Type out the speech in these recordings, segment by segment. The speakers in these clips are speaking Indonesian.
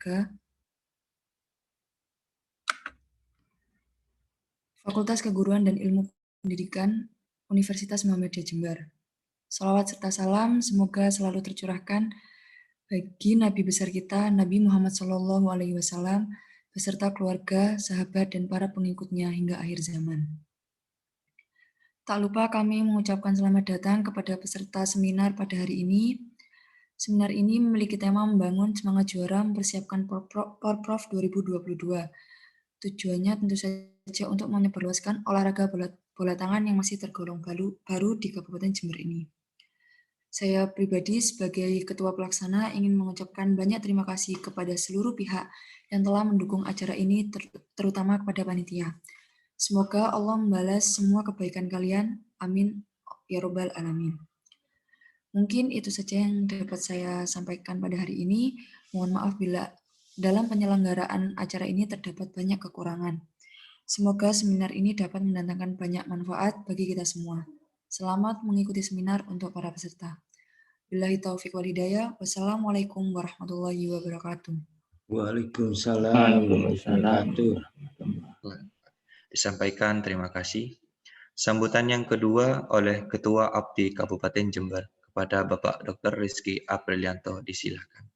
Olahraga, Fakultas Keguruan dan Ilmu Pendidikan, Universitas Muhammadiyah Jember. Salawat serta salam semoga selalu tercurahkan bagi Nabi besar kita, Nabi Muhammad SAW, beserta keluarga, sahabat, dan para pengikutnya hingga akhir zaman. Tak lupa kami mengucapkan selamat datang kepada peserta seminar pada hari ini. Seminar ini memiliki tema membangun semangat juara mempersiapkan Porprov 2022. Tujuannya tentu saja untuk menyebarluaskan olahraga bola tangan yang masih tergolong baru di Kabupaten Jember ini. Saya pribadi sebagai Ketua Pelaksana ingin mengucapkan banyak terima kasih kepada seluruh pihak yang telah mendukung acara ini, terutama kepada panitia. Semoga Allah membalas semua kebaikan kalian. Amin. Ya Robbal Alamin. Mungkin itu saja yang dapat saya sampaikan pada hari ini. Mohon maaf bila dalam penyelenggaraan acara ini terdapat banyak kekurangan. Semoga seminar ini dapat mendatangkan banyak manfaat bagi kita semua. Selamat mengikuti seminar untuk para peserta. Billahi taufiq wal hidayah. Wassalamualaikum warahmatullahi wabarakatuh. Waalaikumsalam warahmatullahi wabarakatuh. Disampaikan terima kasih. Sambutan yang kedua oleh Ketua APDI Kabupaten Jember kepada Bapak Dr. Rizky Aprilianto, disilakan.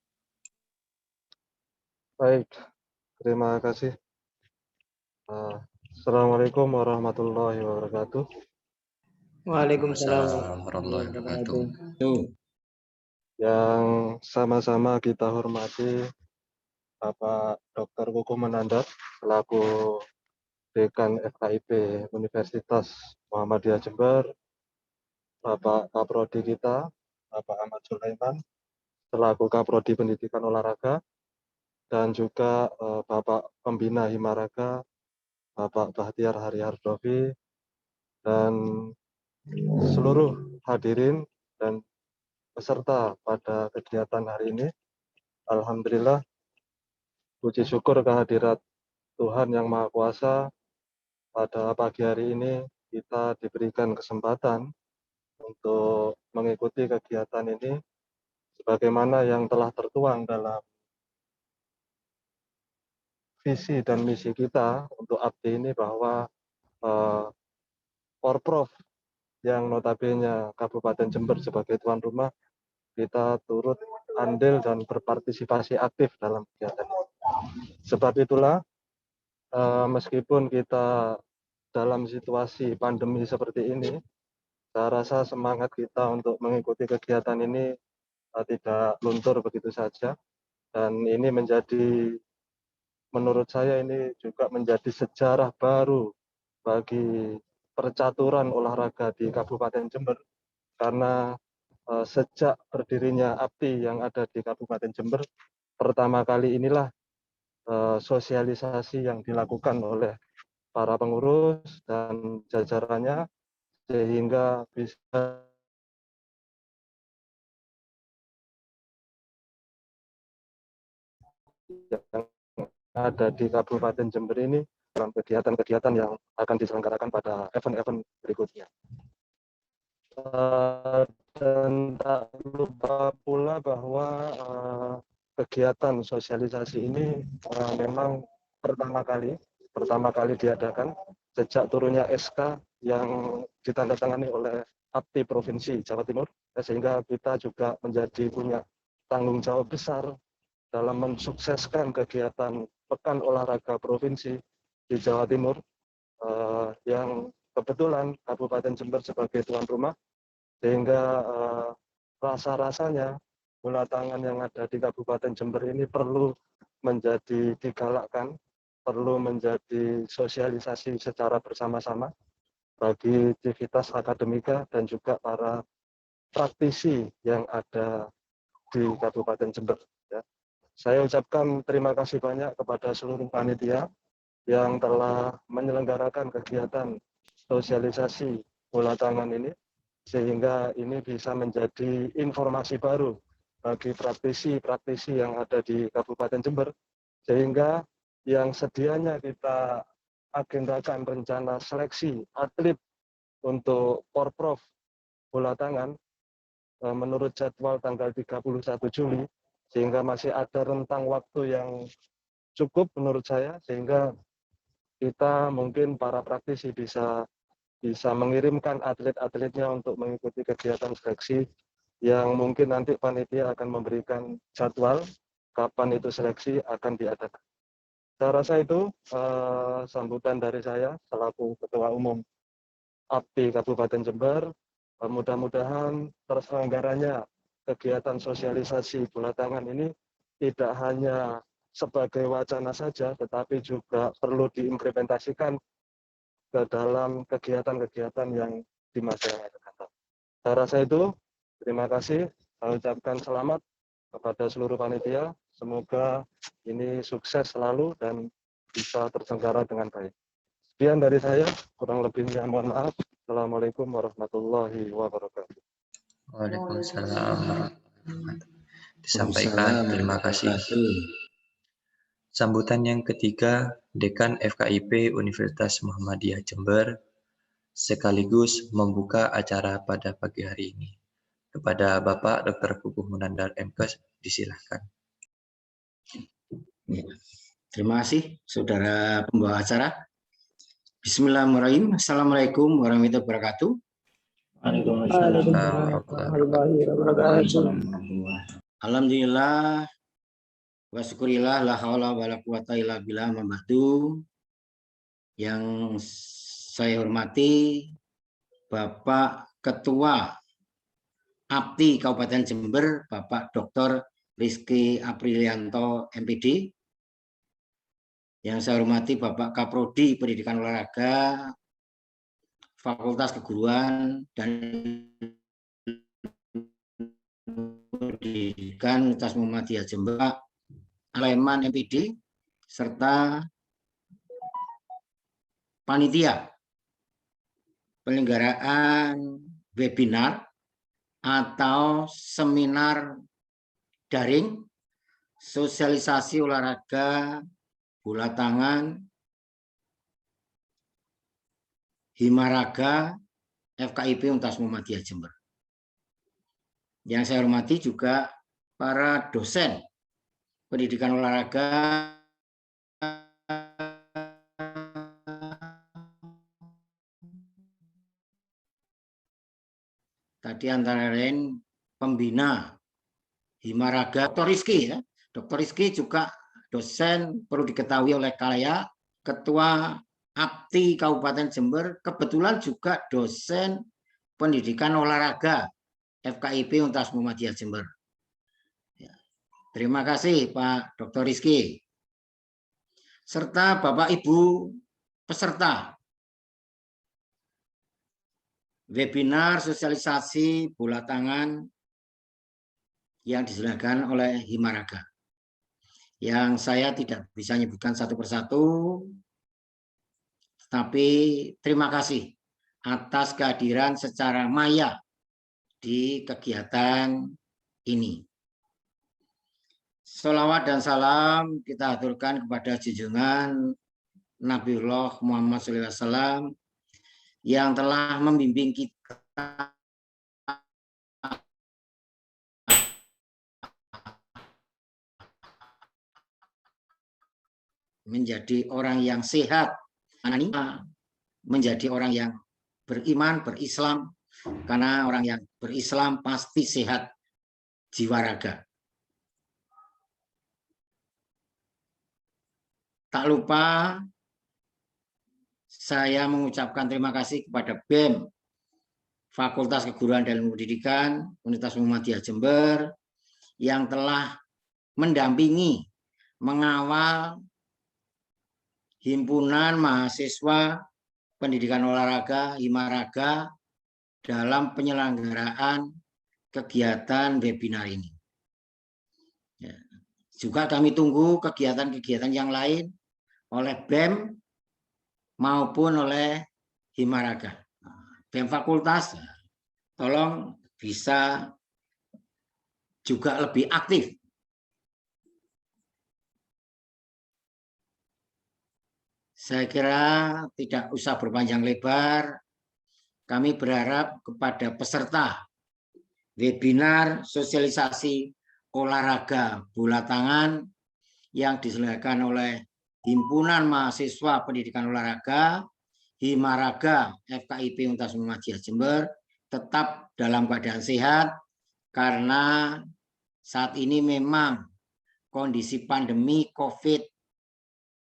Baik, terima kasih. Assalamualaikum warahmatullahi wabarakatuh. Waalaikumsalam warahmatullahi wabarakatuh. Yang sama-sama kita hormati Bapak Dr. Kuku Menandar selaku Dekan FKIP Universitas Muhammadiyah Jember, Bapak Kaprodi kita, Bapak Ahmad Sulaiman selaku Kaprodi Pendidikan Olahraga, dan juga Bapak Pembina Himaraga, Bapak Bahtiar Haryohardovi, dan seluruh hadirin dan peserta pada kegiatan hari ini. Alhamdulillah, puji syukur kehadirat Tuhan Yang Maha Kuasa, pada pagi hari ini kita diberikan kesempatan untuk mengikuti kegiatan ini sebagaimana yang telah tertuang dalam visi dan misi kita untuk APDI ini, bahwa Porprov yang notabene Kabupaten Jember sebagai tuan rumah, kita turut andil dan berpartisipasi aktif dalam kegiatan ini. Sebab itulah, meskipun kita dalam situasi pandemi seperti ini, saya rasa semangat kita untuk mengikuti kegiatan ini tidak luntur begitu saja. Dan ini menurut saya ini juga menjadi sejarah baru bagi percaturan olahraga di Kabupaten Jember, karena sejak berdirinya APDI yang ada di Kabupaten Jember, pertama kali inilah sosialisasi yang dilakukan oleh para pengurus dan jajarannya, sehingga bisa yang ada di Kabupaten Jember ini dalam kegiatan-kegiatan yang akan diselenggarakan pada event-event berikutnya. Dan tak lupa pula bahwa kegiatan sosialisasi ini memang pertama kali diadakan sejak turunnya SK yang ditandatangani oleh APDI Provinsi Jawa Timur, sehingga kita juga punya tanggung jawab besar dalam mensukseskan kegiatan Pekan Olahraga Provinsi di Jawa Timur, yang kebetulan Kabupaten Jember sebagai tuan rumah, sehingga rasa-rasanya bola tangan yang ada di Kabupaten Jember ini perlu menjadi digalakkan, perlu menjadi sosialisasi secara bersama-sama bagi aktivitas akademika dan juga para praktisi yang ada di Kabupaten Jember. Ya. Saya ucapkan terima kasih banyak kepada seluruh panitia yang telah menyelenggarakan kegiatan sosialisasi bola tangan ini, sehingga ini bisa menjadi informasi baru bagi praktisi-praktisi yang ada di Kabupaten Jember, sehingga yang sedianya kita agendakan rencana seleksi atlet untuk Porprov bola tangan menurut jadwal tanggal 31 Juli, sehingga masih ada rentang waktu yang cukup menurut saya, sehingga kita mungkin para praktisi bisa mengirimkan atlet-atletnya untuk mengikuti kegiatan seleksi yang mungkin nanti panitia akan memberikan jadwal kapan itu seleksi akan diadakan. Saya rasa itu sambutan dari saya selaku Ketua Umum APTI Kabupaten Jember. Mudah-mudahan terselenggaranya kegiatan sosialisasi bola tangan ini tidak hanya sebagai wacana saja, tetapi juga perlu diimplementasikan ke dalam kegiatan-kegiatan yang di masa yang akan datang. Saya rasa itu. Terima kasih. Saya ucapkan selamat kepada seluruh panitia. Semoga ini sukses selalu dan bisa terselenggara dengan baik. Sekian dari saya, kurang lebihnya mohon maaf. Assalamualaikum warahmatullahi wabarakatuh. Waalaikumsalam warahmatullahi wabarakatuh. Disampaikan, terima kasih. Sambutan yang ketiga, Dekan FKIP Universitas Muhammadiyah Jember, sekaligus membuka acara pada pagi hari ini. Kepada Bapak Dr. Kukuh Munandar MKes, disilahkan. Ya. Terima kasih, Saudara pembawa acara. Bismillahirrahmanirrahim. Assalamualaikum warahmatullahi wabarakatuh. Waalaikumsalam warahmatullahi wabarakatuh. Alhamdulillah wa syukurillah la haula wala quwata illa billah mabadu. Yang saya hormati Bapak Ketua APTI Kabupaten Jember, Bapak Dr. Rizky Aprilianto MPD. Yang saya hormati Bapak Kaprodi Pendidikan Olahraga Fakultas Keguruan dan Pendidikan Universitas Muhammadiyah Jember, Aleman MPD, serta panitia penyelenggaraan webinar atau seminar daring sosialisasi olahraga bola tangan Himaraga FKIP Universitas Muhammadiyah Jember. Yang saya hormati juga para dosen pendidikan olahraga tadi antara lain pembina Himaraga, Dr. Rizky ya. Dr. Rizky juga dosen, perlu diketahui oleh kalian, Ketua APTI Kabupaten Jember, kebetulan juga dosen pendidikan olahraga FKIP Universitas Muhammadiyah Jember. Ya. Terima kasih Pak Dr. Rizky. Serta Bapak Ibu peserta webinar sosialisasi bola tangan yang diselenggarakan oleh Himaraga. Yang saya tidak bisa menyebutkan satu persatu, tapi terima kasih atas kehadiran secara maya di kegiatan ini. Sholawat dan salam kita aturkan kepada junjungan Nabiullah Muhammad SAW yang telah membimbing kita menjadi orang yang sehat, menjadi orang yang beriman, berislam, karena orang yang berislam pasti sehat jiwa raga. Tak lupa saya mengucapkan terima kasih kepada BEM Fakultas Keguruan dan Ilmu Pendidikan Universitas Muhammadiyah Jember yang telah mendampingi, mengawal himpunan mahasiswa pendidikan olahraga Himaraga dalam penyelenggaraan kegiatan webinar ini. Ya. Juga kami tunggu kegiatan-kegiatan yang lain oleh BEM maupun oleh Himaraga. BEM fakultas, tolong bisa juga lebih aktif. Saya kira tidak usah berpanjang lebar. Kami berharap kepada peserta webinar sosialisasi olahraga bola tangan yang diselenggarakan oleh Himpunan Mahasiswa Pendidikan Olahraga Himaraga FKIP Universitas Muhammadiyah Jember tetap dalam keadaan sehat, karena saat ini memang kondisi pandemi COVID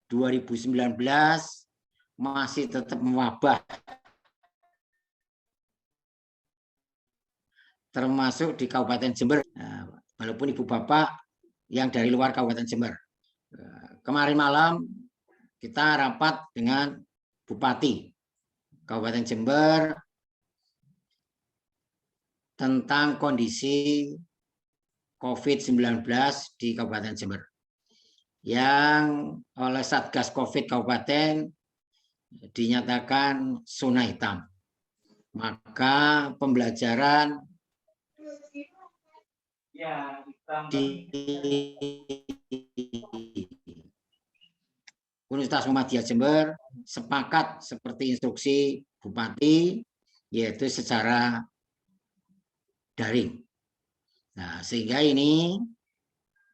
2019 masih tetap mewabah, termasuk di Kabupaten Jember, walaupun Ibu Bapak yang dari luar Kabupaten Jember. Kemarin malam kita rapat dengan Bupati Kabupaten Jember tentang kondisi COVID-19 di Kabupaten Jember, yang oleh Satgas COVID Kabupaten dinyatakan zona hitam. Maka pembelajaran di Universitas Muhammadiyah Jember sepakat seperti instruksi Bupati, yaitu secara daring. Nah, sehingga ini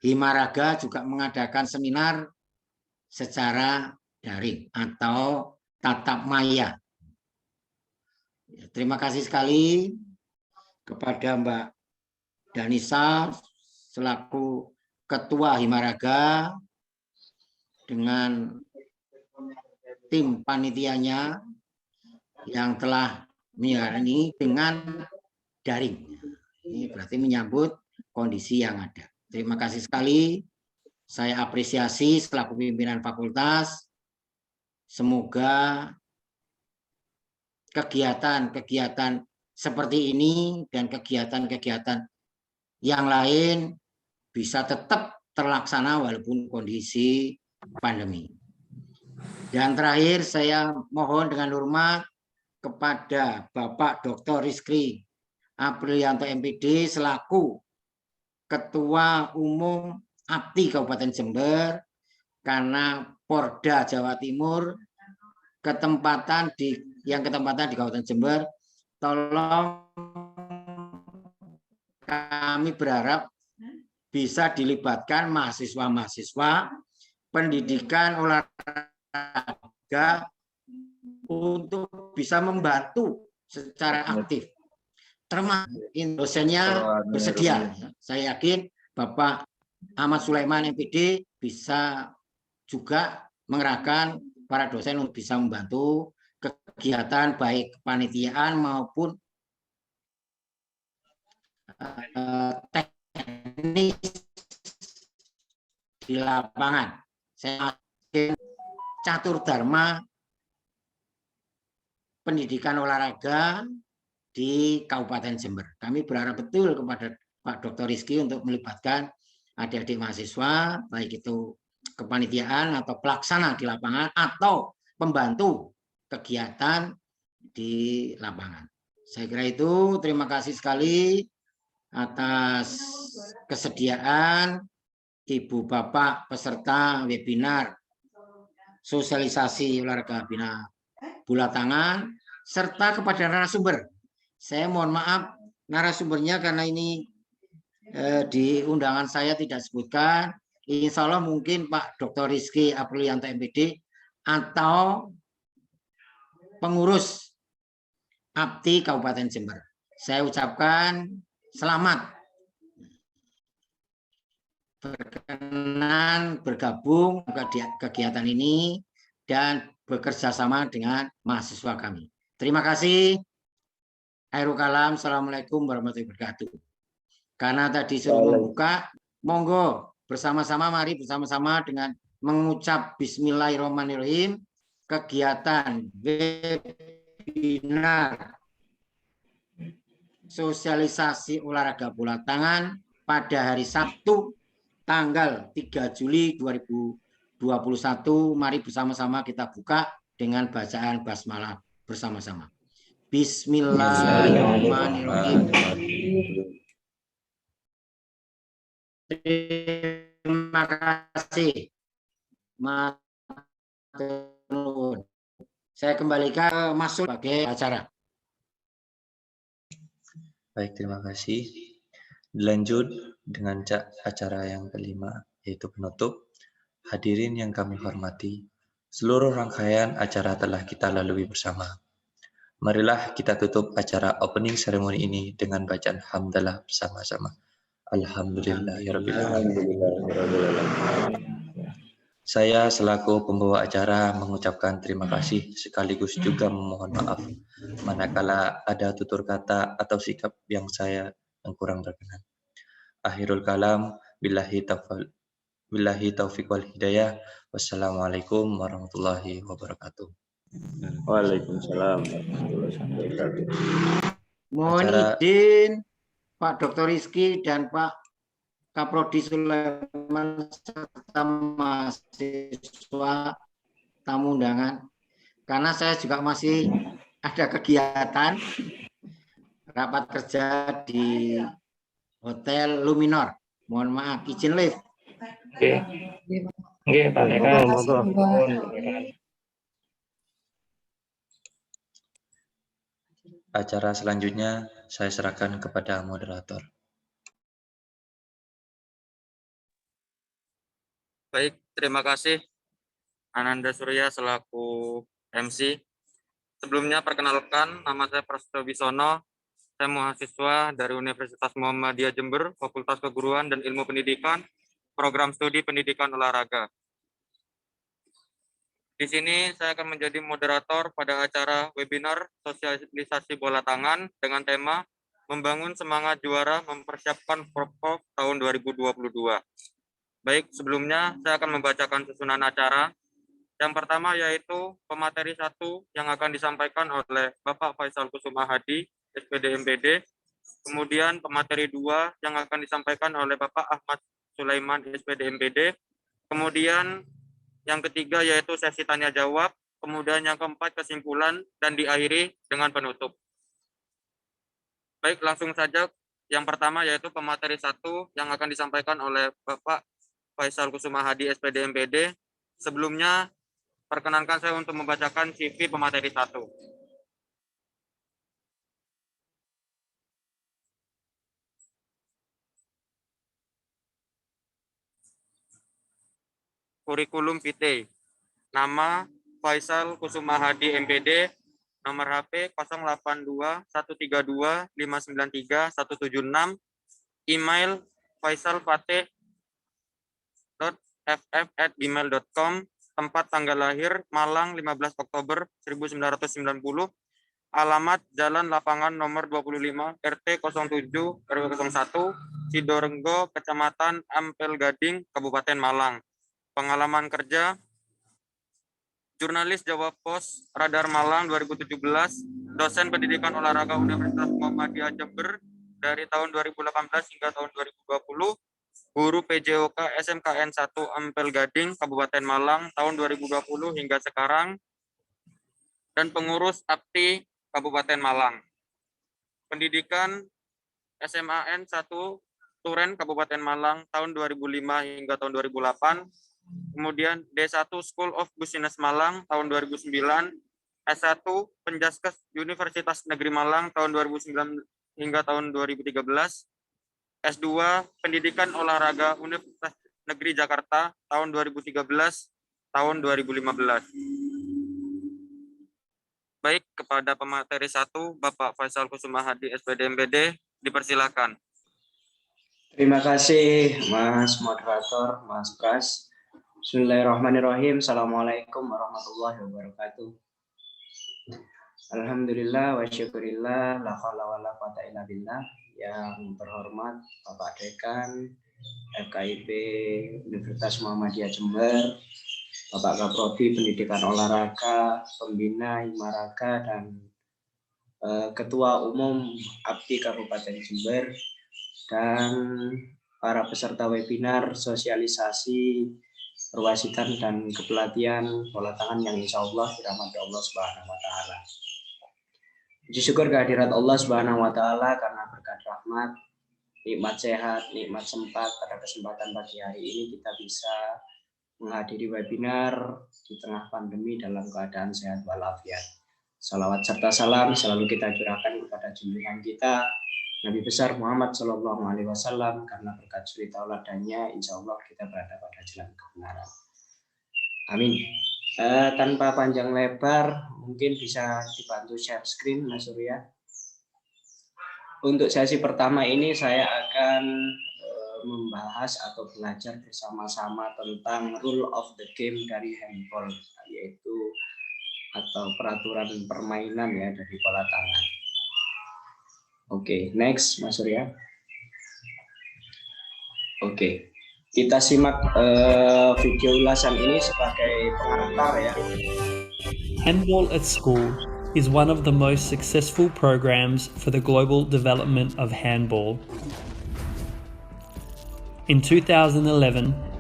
Himaraga juga mengadakan seminar secara daring atau tatap maya. Terima kasih sekali kepada Mbak Danisa selaku Ketua Himaraga dengan tim panitianya yang telah menjalani dengan daring. Ini berarti menyambut kondisi yang ada. Terima kasih sekali. Saya apresiasi selaku pimpinan fakultas. Semoga kegiatan-kegiatan seperti ini dan kegiatan-kegiatan yang lain bisa tetap terlaksana walaupun kondisi pandemi. Dan terakhir saya mohon dengan hormat kepada Bapak Dr. Rizky Aprilianto MPD selaku Ketua Umum APTI Kabupaten Jember, karena Porda Jawa Timur ketempatan di Kabupaten Jember, tolong kami berharap bisa dilibatkan mahasiswa-mahasiswa pendidikan olahraga untuk bisa membantu secara aktif. Termasuk dosennya bersedia. Saya yakin Bapak Ahmad Sulaiman MPD bisa juga mengerahkan para dosen untuk bisa membantu kegiatan baik kepanitiaan maupun teknis di lapangan. Saya yakin catur dharma pendidikan olahraga di Kabupaten Jember. Kami berharap betul kepada Pak Dr. Rizky untuk melibatkan adik-adik mahasiswa, baik itu kepanitiaan atau pelaksana di lapangan atau pembantu kegiatan di lapangan. Saya kira itu. Terima kasih sekali atas kesediaan Ibu Bapak peserta webinar sosialisasi olahraga bina bola tangan, serta kepada narasumber. Saya mohon maaf narasumbernya karena ini di undangan saya tidak sebutkan. Insya Allah mungkin Pak Dr. Rizky Aprilianto MPD atau pengurus APTI Kabupaten Jember. Saya ucapkan selamat berkenan bergabung ke kegiatan ini dan bekerja sama dengan mahasiswa kami. Terima kasih. Akhirul kalam. Assalamualaikum warahmatullahi wabarakatuh. Karena tadi suruh membuka, monggo bersama-sama, mari bersama-sama dengan mengucap Bismillahirrahmanirrahim, kegiatan webinar sosialisasi olahraga bola tangan pada hari Sabtu tanggal 3 Juli 2021. Mari bersama-sama kita buka dengan bacaan basmalah bersama-sama. Bismillahirrahmanirrahim. Terima kasih. Saya kembalikan masuk sebagai acara. Baik, terima kasih. Dilanjut dengan acara yang kelima, yaitu penutup. Hadirin yang kami hormati, seluruh rangkaian acara telah kita lalui bersama. Marilah kita tutup acara opening ceremony ini dengan bacaan hamdalah bersama-sama. Alhamdulillahirrabbilalamin. Saya selaku pembawa acara mengucapkan terima kasih sekaligus juga memohon maaf manakala ada tutur kata atau sikap yang kurang berkenan. Akhirul kalam, billahi taufiq wal hidayah. Wassalamualaikum warahmatullahi wabarakatuh. Waalaikumsalam warahmatullahi wabarakatuh. Mohon izin Pak Dr. Rizky dan Pak Kaprodi Sulaiman serta mahasiswa tamu undangan, karena saya juga masih ada kegiatan rapat kerja di Hotel Luminor. Mohon maaf, izin live. Oke. Oke, Pak Eka. Acara selanjutnya saya serahkan kepada moderator. Baik, terima kasih Ananda Surya selaku MC. Sebelumnya perkenalkan, nama saya Prasetyo Wisono. Saya mahasiswa dari Universitas Muhammadiyah Jember, Fakultas Keguruan dan Ilmu Pendidikan, Program Studi Pendidikan Olahraga. Di sini saya akan menjadi moderator pada acara webinar sosialisasi bola tangan dengan tema Membangun Semangat Juara Mempersiapkan Prop tahun 2022. Baik, sebelumnya saya akan membacakan susunan acara. Yang pertama yaitu pemateri 1 yang akan disampaikan oleh Bapak Faisal Kusuma Hadi, SPD MPD. Kemudian pemateri 2 yang akan disampaikan oleh Bapak Ahmad Sulaiman, SPD MPD. Kemudian yang ketiga yaitu sesi tanya jawab. Kemudian yang keempat kesimpulan dan diakhiri dengan penutup. Baik, langsung saja. Yang pertama yaitu pemateri 1 yang akan disampaikan oleh Bapak Faisal Kusuma Hadi, SPD MPD. Sebelumnya, perkenankan saya untuk membacakan CV pemateri 1. Kurikulum vitae. Nama Faisal Kusuma Hadi MPD, nomor HP 082-132-593-176, email faisalfateh.ff@gmail.com, tempat tanggal lahir Malang 15 Oktober 1990, alamat Jalan Lapangan nomor 25 RT 07 RW 01 Sidorenggo, Kecamatan Ampel Gading, Kabupaten Malang. Pengalaman kerja jurnalis Jawa Pos Radar Malang 2017, dosen pendidikan olahraga Universitas Muhammadiyah Jember dari tahun 2018 hingga tahun 2020, guru PJOK SMKN 1 Ampel Gading, Kabupaten Malang tahun 2020 hingga sekarang, dan pengurus APTI Kabupaten Malang. Pendidikan SMAN 1 Turen, Kabupaten Malang tahun 2005 hingga tahun 2008. Kemudian D1 School of Business Malang tahun 2009, S1 Penjaskes Universitas Negeri Malang tahun 2009 hingga tahun 2013, S2 Pendidikan Olahraga Universitas Negeri Jakarta tahun 2013 tahun 2015. Baik, kepada pemateri 1 Bapak Faisal Kusuma Hadi SPD MPD, dipersilakan. Terima kasih Mas Moderator, Mas Pras. Bismillahirrahmanirrahim. Assalamualaikum warahmatullahi wabarakatuh. Alhamdulillah wa syukurillah la haula wala quwata illa billah. Yang terhormat Bapak Dekan FKIP Universitas Muhammadiyah Jember, Bapak Kaprodi Pendidikan Olahraga, Pembina Himaraga, dan Ketua Umum APTI Kabupaten Jember, dan para peserta webinar sosialisasi perwasitan dan kepelatihan bola tangan yang insya Allah dirahmati Allah Subhanahu wa Ta'ala. Puji syukur kehadirat Allah Subhanahu wa Ta'ala karena berkat rahmat, nikmat sehat, nikmat sempat pada kesempatan pagi hari ini kita bisa menghadiri webinar di tengah pandemi dalam keadaan sehat walafiat. Salawat serta salam selalu kita curahkan kepada junjungan kita Nabi besar Muhammad Shallallahu Alaihi Wasallam, karena berkat suri tauladannya, insya Allah kita berada pada jalan kebenaran. Amin. Tanpa panjang lebar, mungkin bisa dibantu share screen, Mas Surya. Untuk sesi pertama ini saya akan membahas atau belajar bersama-sama tentang rule of the game dari handball, yaitu atau peraturan permainan ya dari bola tangan. Oke, next Mas Surya. Oke, kita simak video ulasan ini sebagai pengantar ya. Handball at School is one of the most successful programs for the global development of handball. In 2011,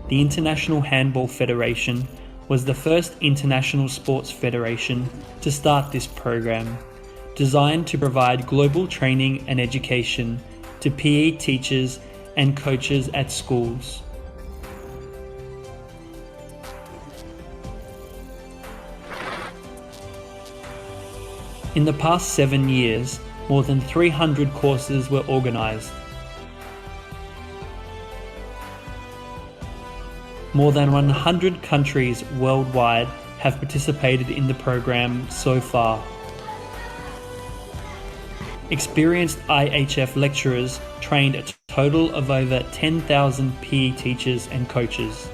the International Handball Federation was the first international sports federation to start this program, designed to provide global training and education to PE teachers and coaches at schools. In the past 7 years, more than 300 courses were organised. More than 100 countries worldwide have participated in the program so far. Experienced IHF lecturers trained a total of over 10,000 PE teachers and coaches.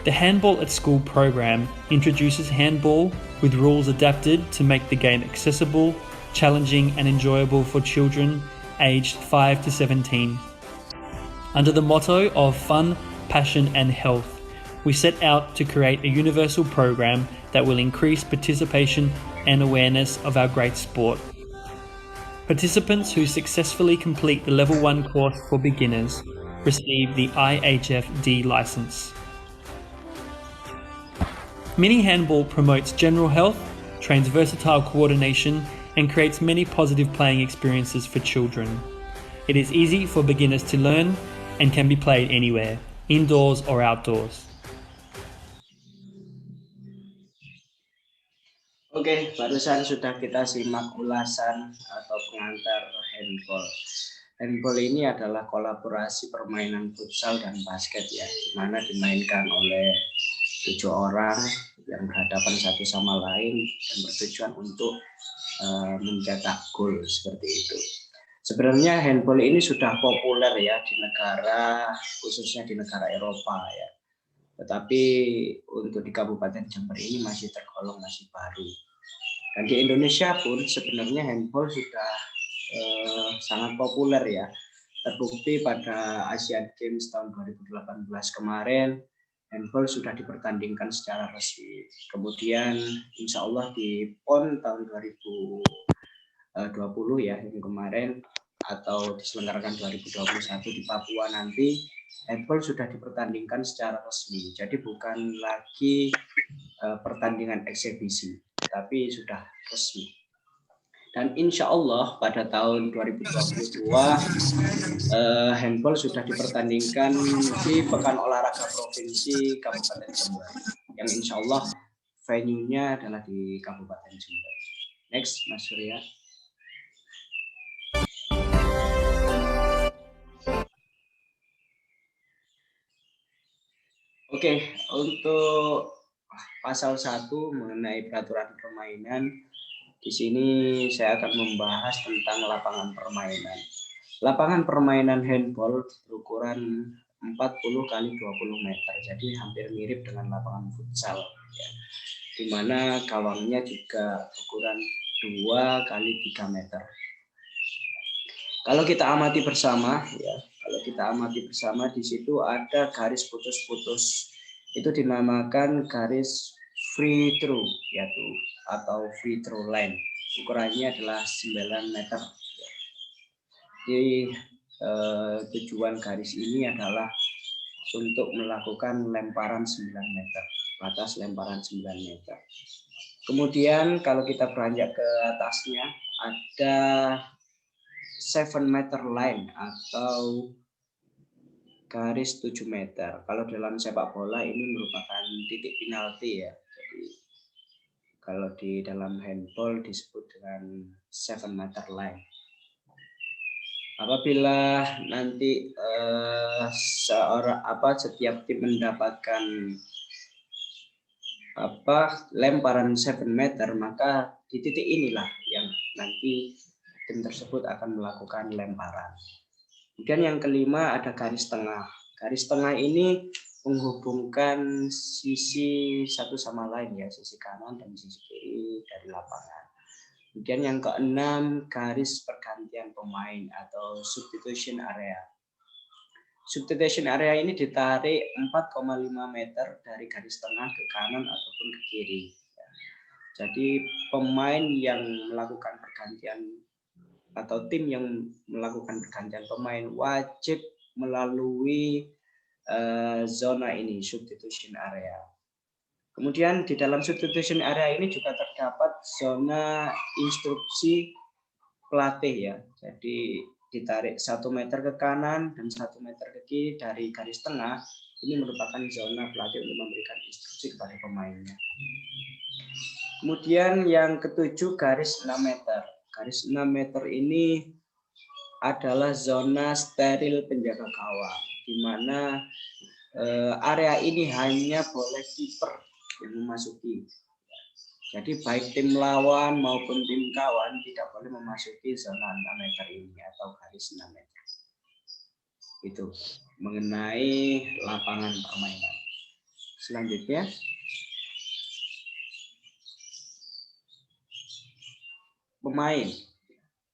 The Handball at School program introduces handball with rules adapted to make the game accessible, challenging and enjoyable for children aged 5 to 17. Under the motto of fun, passion and health, we set out to create a universal program that will increase participation and awareness of our great sport. Participants who successfully complete the Level 1 course for beginners receive the IHF-D license. Mini handball promotes general health, trains versatile coordination and creates many positive playing experiences for children. It is easy for beginners to learn and can be played anywhere, indoors or outdoors. Oke, barusan sudah kita simak ulasan atau pengantar handball. Handball ini adalah kolaborasi permainan futsal dan basket ya, di mana dimainkan oleh 7 orang yang berhadapan satu sama lain dan bertujuan untuk mencetak gol seperti itu. Sebenarnya handball ini sudah populer ya di negara, khususnya di negara Eropa ya. Tetapi untuk di Kabupaten Jember ini masih tergolong masih baru. Dan di Indonesia pun sebenarnya handball sudah sangat populer ya. Terbukti pada Asian Games tahun 2018 kemarin, handball sudah dipertandingkan secara resmi. Kemudian insya Allah di PON tahun 2020 ya yang kemarin atau diselenggarakan 2021 di Papua nanti, handball sudah dipertandingkan secara resmi. Jadi bukan lagi pertandingan eksebisi, tapi sudah resmi. Dan insya Allah pada tahun 2022 handball sudah dipertandingkan di Pekan Olahraga Provinsi Kabupaten Jember, yang insya Allah venue-nya adalah di Kabupaten Jember. Next, Mas Surya. Oke, untuk pasal 1 mengenai peraturan permainan, di sini saya akan membahas tentang lapangan permainan. Lapangan permainan handball berukuran 40 kali 20 meter, jadi hampir mirip dengan lapangan futsal, ya. Di mana gawangnya juga ukuran 2 kali 3 meter. Kalau kita amati bersama, ya, di situ ada garis putus-putus. Itu dinamakan garis free throw, yaitu atau free throw line. Ukurannya adalah 9 meter. Jadi tujuan garis ini adalah untuk melakukan lemparan 9 meter, batas lemparan 9 meter. Kemudian kalau kita beranjak ke atasnya ada 7 meter line atau garis 7 meter. Kalau dalam sepak bola ini merupakan titik penalti ya. Jadi kalau di dalam handball disebut dengan 7 meter line. apabila nanti setiap tim mendapatkan lemparan 7 meter, maka di titik inilah yang nanti tim tersebut akan melakukan lemparan. Kemudian yang kelima ada garis tengah. Garis tengah ini menghubungkan sisi satu sama lain ya, sisi kanan dan sisi kiri dari lapangan. Kemudian yang keenam, garis pergantian pemain atau substitution area. Substitution area ini ditarik 4,5 meter dari garis tengah ke kanan ataupun ke kiri. Jadi pemain yang melakukan pergantian atau tim yang melakukan pergantian pemain wajib melalui zona ini, substitution area. Kemudian di dalam substitution area ini juga terdapat zona instruksi pelatih ya. Jadi ditarik 1 meter ke kanan dan 1 meter ke kiri dari garis tengah. Ini merupakan zona pelatih untuk memberikan instruksi kepada pemainnya. Kemudian yang ketujuh, garis 6 meter. Garis 6 meter ini adalah zona steril penjaga gawang, di mana area ini hanya boleh kiper yang memasuki. Jadi baik tim lawan maupun tim kawan tidak boleh memasuki zona 6 meter ini atau garis 6 meter. Itu mengenai lapangan permainan. Selanjutnya, pemain.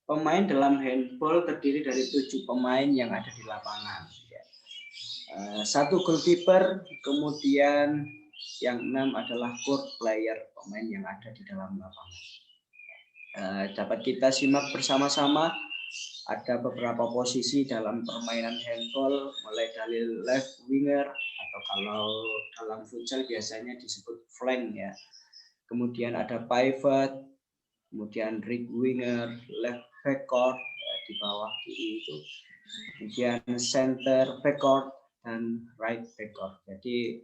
Pemain dalam handball terdiri dari 7 pemain yang ada di lapangan. 1 goalkeeper, kemudian yang 6 adalah court player, pemain yang ada di dalam lapangan. Dapat kita simak bersama-sama, ada beberapa posisi dalam permainan handball, mulai dari left winger, atau kalau dalam futsal biasanya disebut flank ya. Kemudian ada pivot, kemudian right winger, left backcourt ya, di bawah kiri itu. Kemudian center backcourt dan right backcourt. Jadi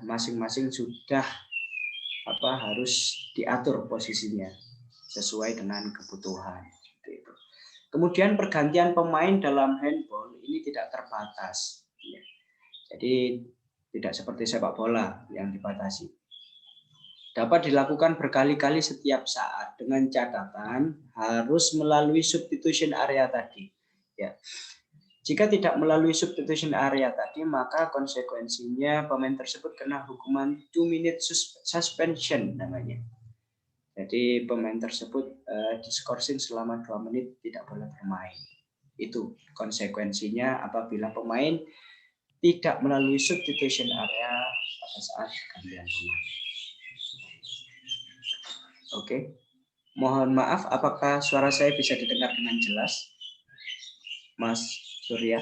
masing-masing sudah harus diatur posisinya sesuai dengan kebutuhan. Kemudian pergantian pemain dalam handball ini tidak terbatas. Jadi tidak seperti sepak bola yang dibatasi. Dapat dilakukan berkali-kali setiap saat dengan catatan harus melalui substitution area tadi. Ya. Jika tidak melalui substitution area tadi, maka konsekuensinya pemain tersebut kena hukuman 2-minute suspension namanya. Jadi pemain tersebut diskorsing selama 2 menit tidak boleh bermain. Itu konsekuensinya apabila pemain tidak melalui substitution area pada saat pergantian pemain. Oke. Mohon maaf, apakah suara saya bisa didengar dengan jelas? Mas Surya?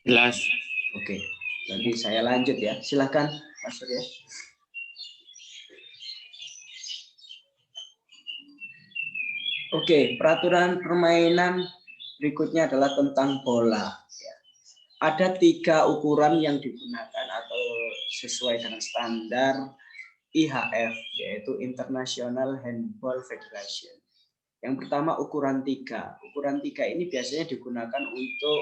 Jelas. Oke, nanti saya lanjut ya. Silakan Mas Surya. Oke, peraturan permainan berikutnya adalah tentang bola. Ada 3 ukuran yang digunakan atau sesuai dengan standar IHF, yaitu International Handball Federation. Yang pertama ukuran 3. Ukuran 3 ini biasanya digunakan untuk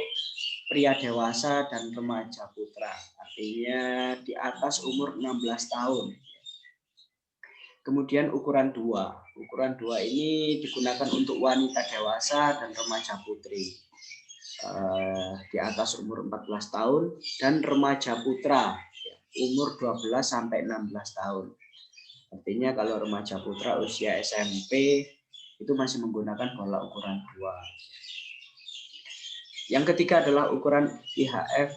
pria dewasa dan remaja putra. Artinya di atas umur 16 tahun. Kemudian ukuran 2. Ukuran 2 ini digunakan untuk wanita dewasa dan remaja putri. Di atas umur 14 tahun dan remaja putra umur 12 sampai 16 tahun. Artinya kalau remaja putra usia SMP itu masih menggunakan bola ukuran 2. Yang ketiga adalah ukuran IHF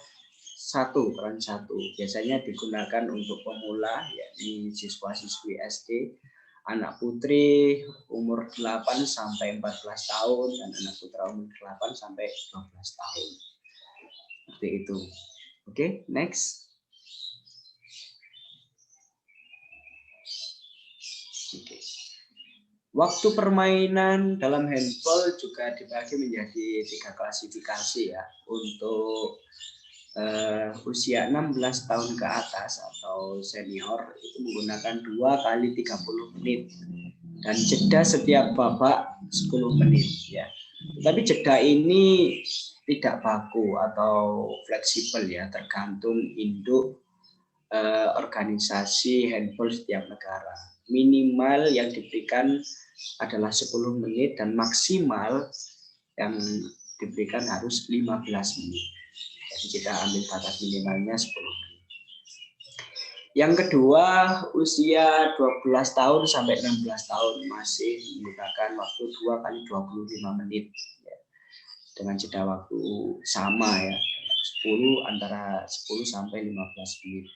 1, ukuran 1. Biasanya digunakan untuk pemula, yakni siswa-siswi SD, anak putri umur 8 sampai 14 tahun dan anak putra umur 8 sampai 12 tahun. Seperti itu. Oke, next. Oke. Waktu permainan dalam handball juga dibagi menjadi 3 klasifikasi ya. Untuk usia 16 tahun ke atas atau senior itu menggunakan 2 kali 30 menit dan jeda setiap babak 10 menit ya. Tapi jeda ini tidak baku atau fleksibel ya, tergantung induk organisasi handball setiap negara. Minimal yang diberikan adalah 10 menit dan maksimal yang diberikan harus 15 menit. Jadi kita ambil batas minimalnya 10 menit. Yang kedua, usia 12 tahun sampai 16 tahun masih menggunakan waktu 2 kali 25 menit. Dengan jeda waktu sama ya, 10 sampai 15 menit.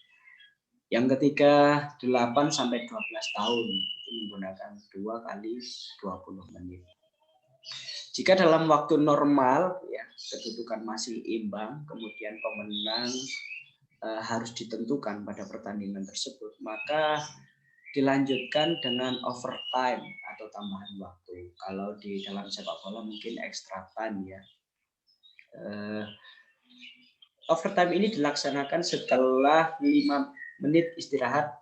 Yang ketiga 8 sampai 12 tahun itu menggunakan 2 kali 20 menit. Jika dalam waktu normal ya, kedudukan masih imbang, kemudian pemenang harus ditentukan pada pertandingan tersebut, maka dilanjutkan dengan overtime atau tambahan waktu. Kalau di dalam sepak bola mungkin extra time ya. Overtime ini dilaksanakan setelah 5 menit istirahat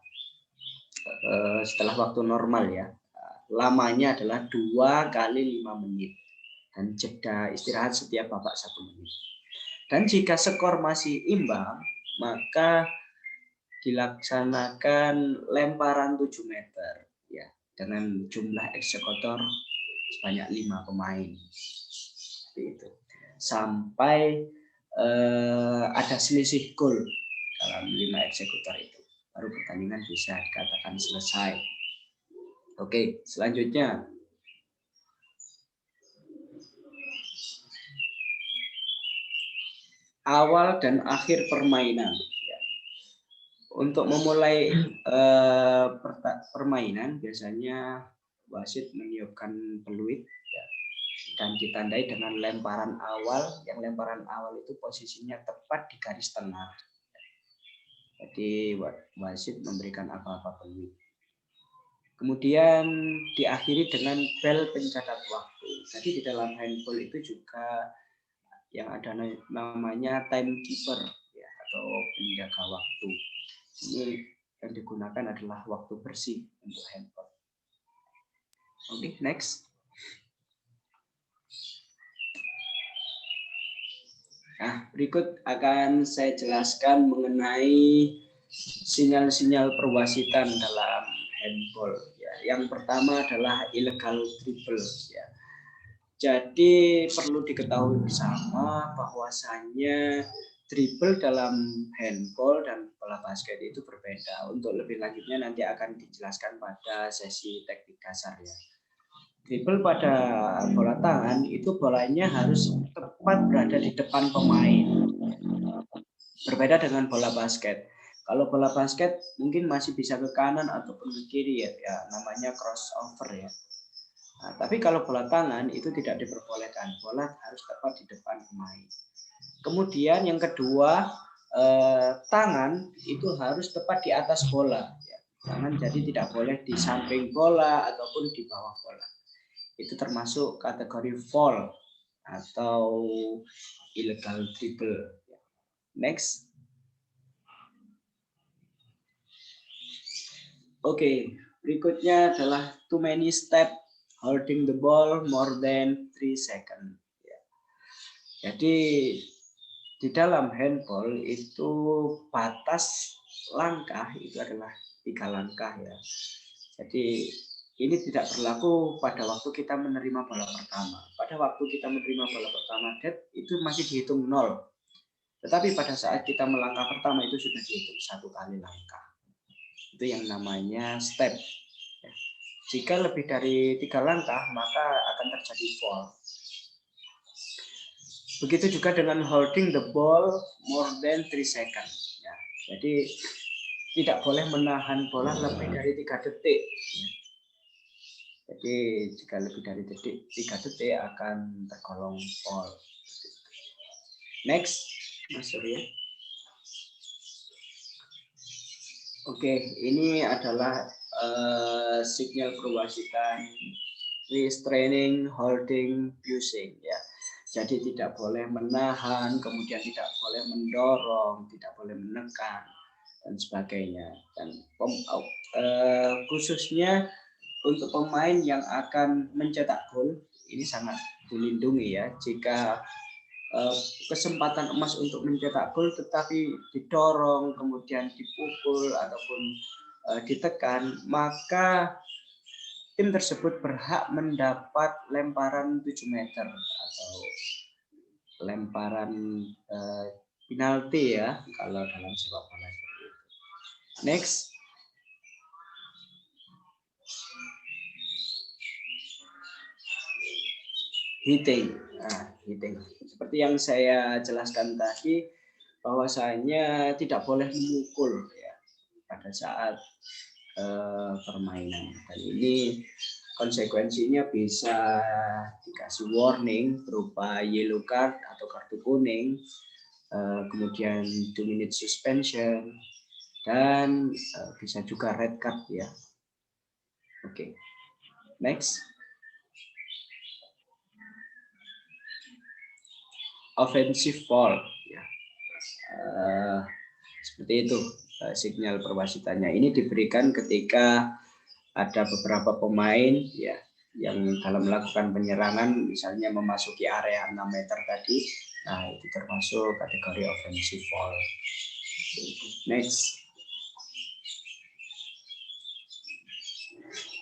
setelah waktu normal ya. Lamanya adalah 2 kali 5 menit dan jeda istirahat setiap babak 1 menit. Dan jika skor masih imbang, maka dilaksanakan lemparan 7 meter ya, dengan jumlah eksekutor sebanyak 5 pemain. Seperti itu. Sampai ada selisih gol dalam 5 eksekutor itu, baru pertandingan bisa dikatakan selesai. Oke, selanjutnya awal dan akhir permainan. Untuk memulai permainan biasanya wasit meniupkan peluit ya, dan ditandai dengan lemparan awal. Yang lemparan awal itu posisinya tepat di garis tengah. Jadi wasit memberikan apa-apa peluit. Kemudian diakhiri dengan bel pencatat waktu. Jadi di dalam handball itu juga yang ada namanya timekeeper ya, atau penjaga waktu. Ini yang digunakan adalah waktu bersih untuk handball. Oke, next. Nah, berikut akan saya jelaskan mengenai sinyal-sinyal perwasitan dalam handball. Ya, yang pertama adalah illegal dribble. Ya. Jadi perlu diketahui bersama bahwasannya dribble dalam handball dan bola basket itu berbeda. Untuk lebih lanjutnya nanti akan dijelaskan pada sesi teknik dasar ya. Dribble pada bola tangan itu bolanya harus tepat berada di depan pemain. Berbeda dengan bola basket. Kalau bola basket mungkin masih bisa ke kanan ataupun ke kiri ya, namanya crossover ya. Nah, tapi kalau bola tangan itu tidak diperbolehkan. Bola harus tepat di depan pemain. Kemudian yang kedua, tangan itu harus tepat di atas bola. Ya. Tangan jadi tidak boleh di samping bola ataupun di bawah bola. Itu termasuk kategori foul atau illegal dribble. Next. Oke, berikutnya adalah too many step holding the ball more than 3 seconds. Ya. Jadi di dalam handball itu batas langkah itu adalah 3 langkah ya. Jadi ini tidak berlaku pada waktu kita menerima bola pertama. Pada waktu kita menerima bola pertama, itu masih dihitung 0. Tetapi pada saat kita melangkah pertama itu sudah dihitung 1 kali langkah. Itu yang namanya step. Jika lebih dari 3 langkah, maka akan terjadi foul. Begitu juga dengan holding the ball more than 3 seconds. Ya, jadi tidak boleh menahan bola lebih dari 3 detik. Ya. Jadi jika lebih dari 3 detik akan tergolong foul. Next, Mas Surya. Oke, ini adalah sinyal perwasitan restraining, holding, pushing ya. Jadi tidak boleh menahan, kemudian tidak boleh mendorong, tidak boleh menekan dan sebagainya. Dan khususnya untuk pemain yang akan mencetak gol ini sangat dilindungi ya. Jika kesempatan emas untuk mencetak gol tetapi didorong, kemudian dipukul ataupun ditekan, maka tim tersebut berhak mendapat lemparan 7 meter atau lemparan penalti ya kalau dalam sepak bola seperti itu. Next. Hitting. Nah, hitting. Seperti yang saya jelaskan tadi, bahwasanya tidak boleh memukul ya pada saat permainan. Dan ini konsekuensinya bisa dikasih warning berupa yellow card atau kartu kuning, kemudian 2 minute suspension, dan bisa juga red card ya. Oke. Next. Offensive foul ya. Seperti itu sinyal perwasitannya. Ini diberikan ketika ada beberapa pemain ya yang dalam melakukan penyerangan misalnya memasuki area 6 meter tadi. Nah, itu termasuk kategori offensive foul. Next.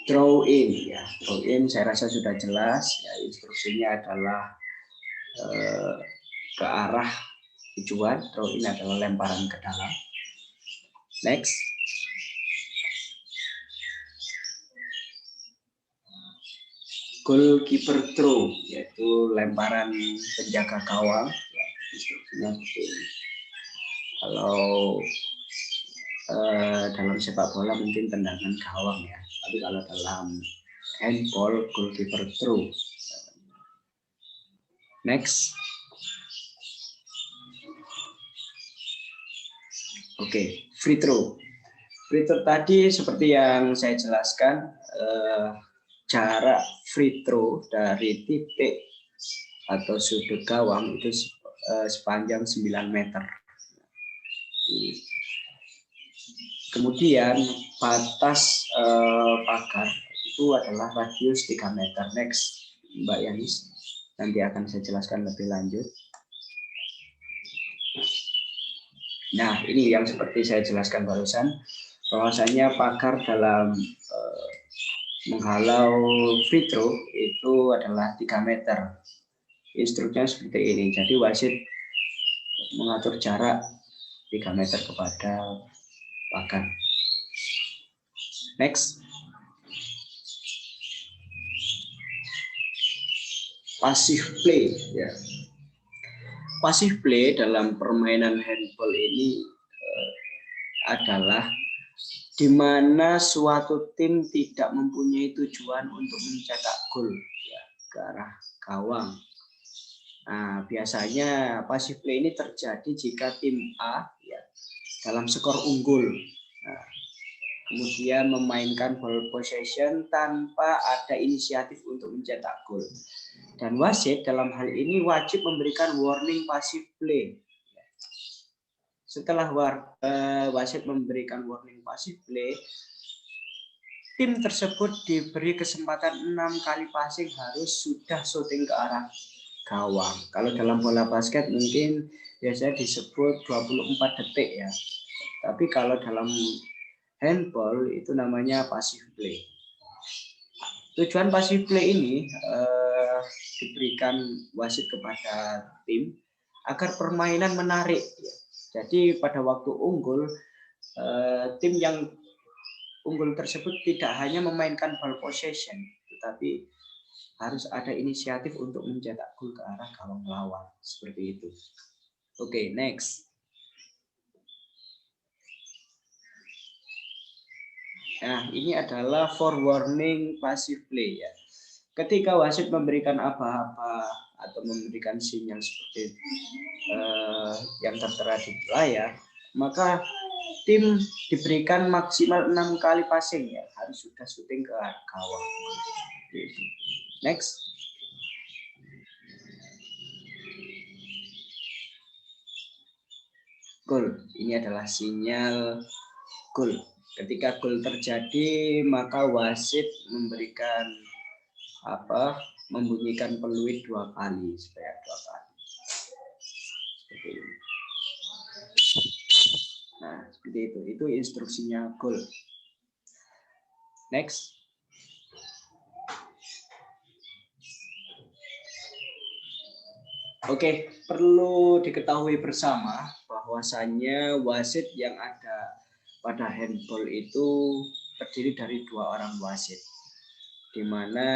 Throw in ya. Throw in saya rasa sudah jelas ya, instruksinya adalah ke arah tujuan. Throw in adalah lemparan ke dalam. Next. Goalkeeper throw, yaitu lemparan penjaga gawang. Ya, instruksinya seperti ini. Kalau dalam sepak bola mungkin tendangan gawang ya, tapi kalau dalam handball goalkeeper throw. Next. Oke, free throw. Free throw tadi seperti yang saya jelaskan, jarak free throw dari titik atau sudut gawang itu sepanjang 9 meter. Kemudian batas pagar itu adalah radius 3 meter. Next, Mbak Yanis. Nanti akan saya jelaskan lebih lanjut. Nah, ini yang seperti saya jelaskan barusan, bahwasanya pagar dalam menghalau free throw itu adalah 3 meter. Instruksinya seperti ini. Jadi wasit mengatur jarak 3 meter kepada pagar. Next. Passive play ya. Passive play dalam permainan handball ini adalah di mana suatu tim tidak mempunyai tujuan untuk mencetak gol ya, ke arah gawang. Nah, biasanya passive play ini terjadi jika tim A ya, dalam skor unggul, nah, kemudian memainkan ball possession tanpa ada inisiatif untuk mencetak gol. Dan wasit dalam hal ini wajib memberikan warning passive play. Setelah wasit memberikan warning passive play, tim tersebut diberi kesempatan 6 kali passing harus sudah shooting ke arah gawang. Kalau dalam bola basket mungkin biasanya disebut 24 detik ya. Tapi kalau dalam handball itu namanya passive play. Tujuan passive play ini diberikan wasit kepada tim agar permainan menarik. Jadi pada waktu unggul, tim yang unggul tersebut tidak hanya memainkan ball possession, tetapi harus ada inisiatif untuk mencetak gol ke arah gawang lawan. Seperti itu. Oke, next. Nah, ini adalah forewarning passive play ya. Ketika wasit memberikan aba-aba atau memberikan sinyal seperti yang tertera di layar, maka tim diberikan maksimal 6 kali passing ya, harus sudah syuting ke arah gawang. Next. Gol. Ini adalah sinyal gol. Ketika gol terjadi, maka wasit memberikan membunyikan peluit 2 kali, supaya 2 kali. Seperti ini. Nah, seperti itu. Itu instruksinya goal. Next. Oke, perlu diketahui bersama bahwasannya wasit yang ada pada handball itu terdiri dari 2 orang wasit, di mana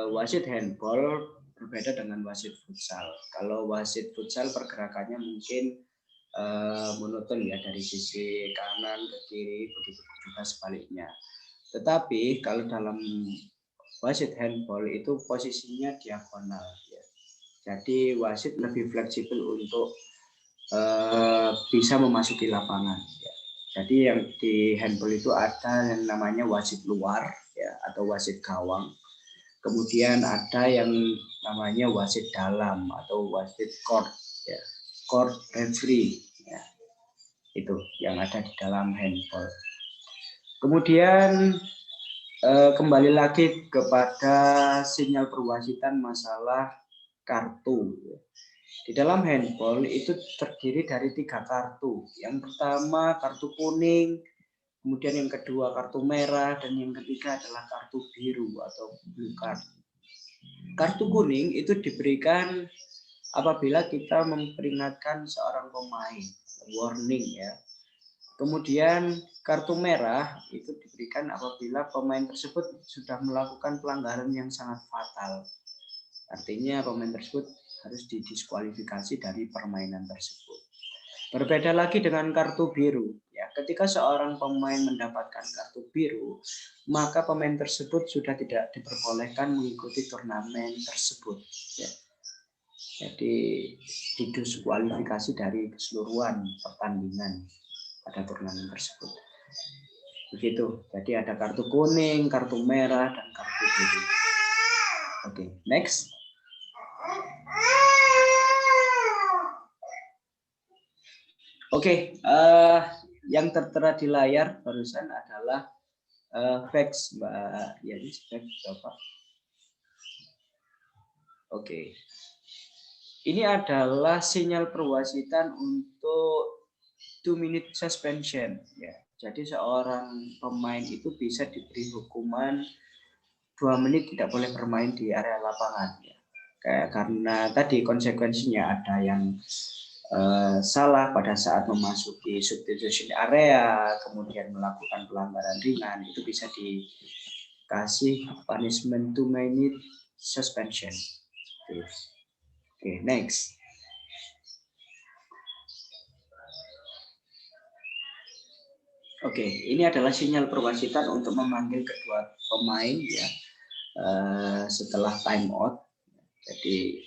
wasit handball berbeda dengan wasit futsal. Kalau wasit futsal pergerakannya mungkin monoton ya, dari sisi kanan ke kiri, begitu juga sebaliknya. Tetapi kalau dalam wasit handball itu posisinya diagonal ya. Jadi wasit lebih fleksibel untuk bisa memasuki lapangan ya. Jadi yang di handball itu ada yang namanya wasit luar ya, atau wasit gawang. Kemudian ada yang namanya wasit dalam atau wasit court ya, court referee ya. Itu yang ada di dalam handball. Kemudian kembali lagi kepada sinyal perwasitan masalah kartu. Di dalam handball itu terdiri dari 3 kartu. Yang pertama kartu kuning, kemudian yang kedua kartu merah, dan yang ketiga adalah kartu biru atau blue card. Kartu kuning itu diberikan apabila kita memperingatkan seorang pemain, warning ya. Kemudian kartu merah itu diberikan apabila pemain tersebut sudah melakukan pelanggaran yang sangat fatal. Artinya pemain tersebut harus didiskualifikasi dari permainan tersebut. Berbeda lagi dengan kartu biru. Ya, ketika seorang pemain mendapatkan kartu biru, maka pemain tersebut sudah tidak diperbolehkan mengikuti turnamen tersebut. Ya. Jadi didiskualifikasi dari keseluruhan pertandingan pada turnamen tersebut. Begitu. Jadi ada kartu kuning, kartu merah, dan kartu biru. Oke, next. Oke, yang tertera di layar barusan adalah fax, Mbak Yani, fax Bapak. Oke, ini adalah sinyal perwasitan untuk 2-minute suspension. Ya, jadi seorang pemain itu bisa diberi hukuman 2 menit tidak boleh bermain di area lapangan. Ya. Karena tadi konsekuensinya ada yang salah pada saat memasuki substitution area, kemudian melakukan pelanggaran ringan, itu bisa dikasih punishment 2-minute suspension. Oke, next. Oke, ini adalah sinyal perwasitan untuk memanggil kedua pemain ya setelah time out. Jadi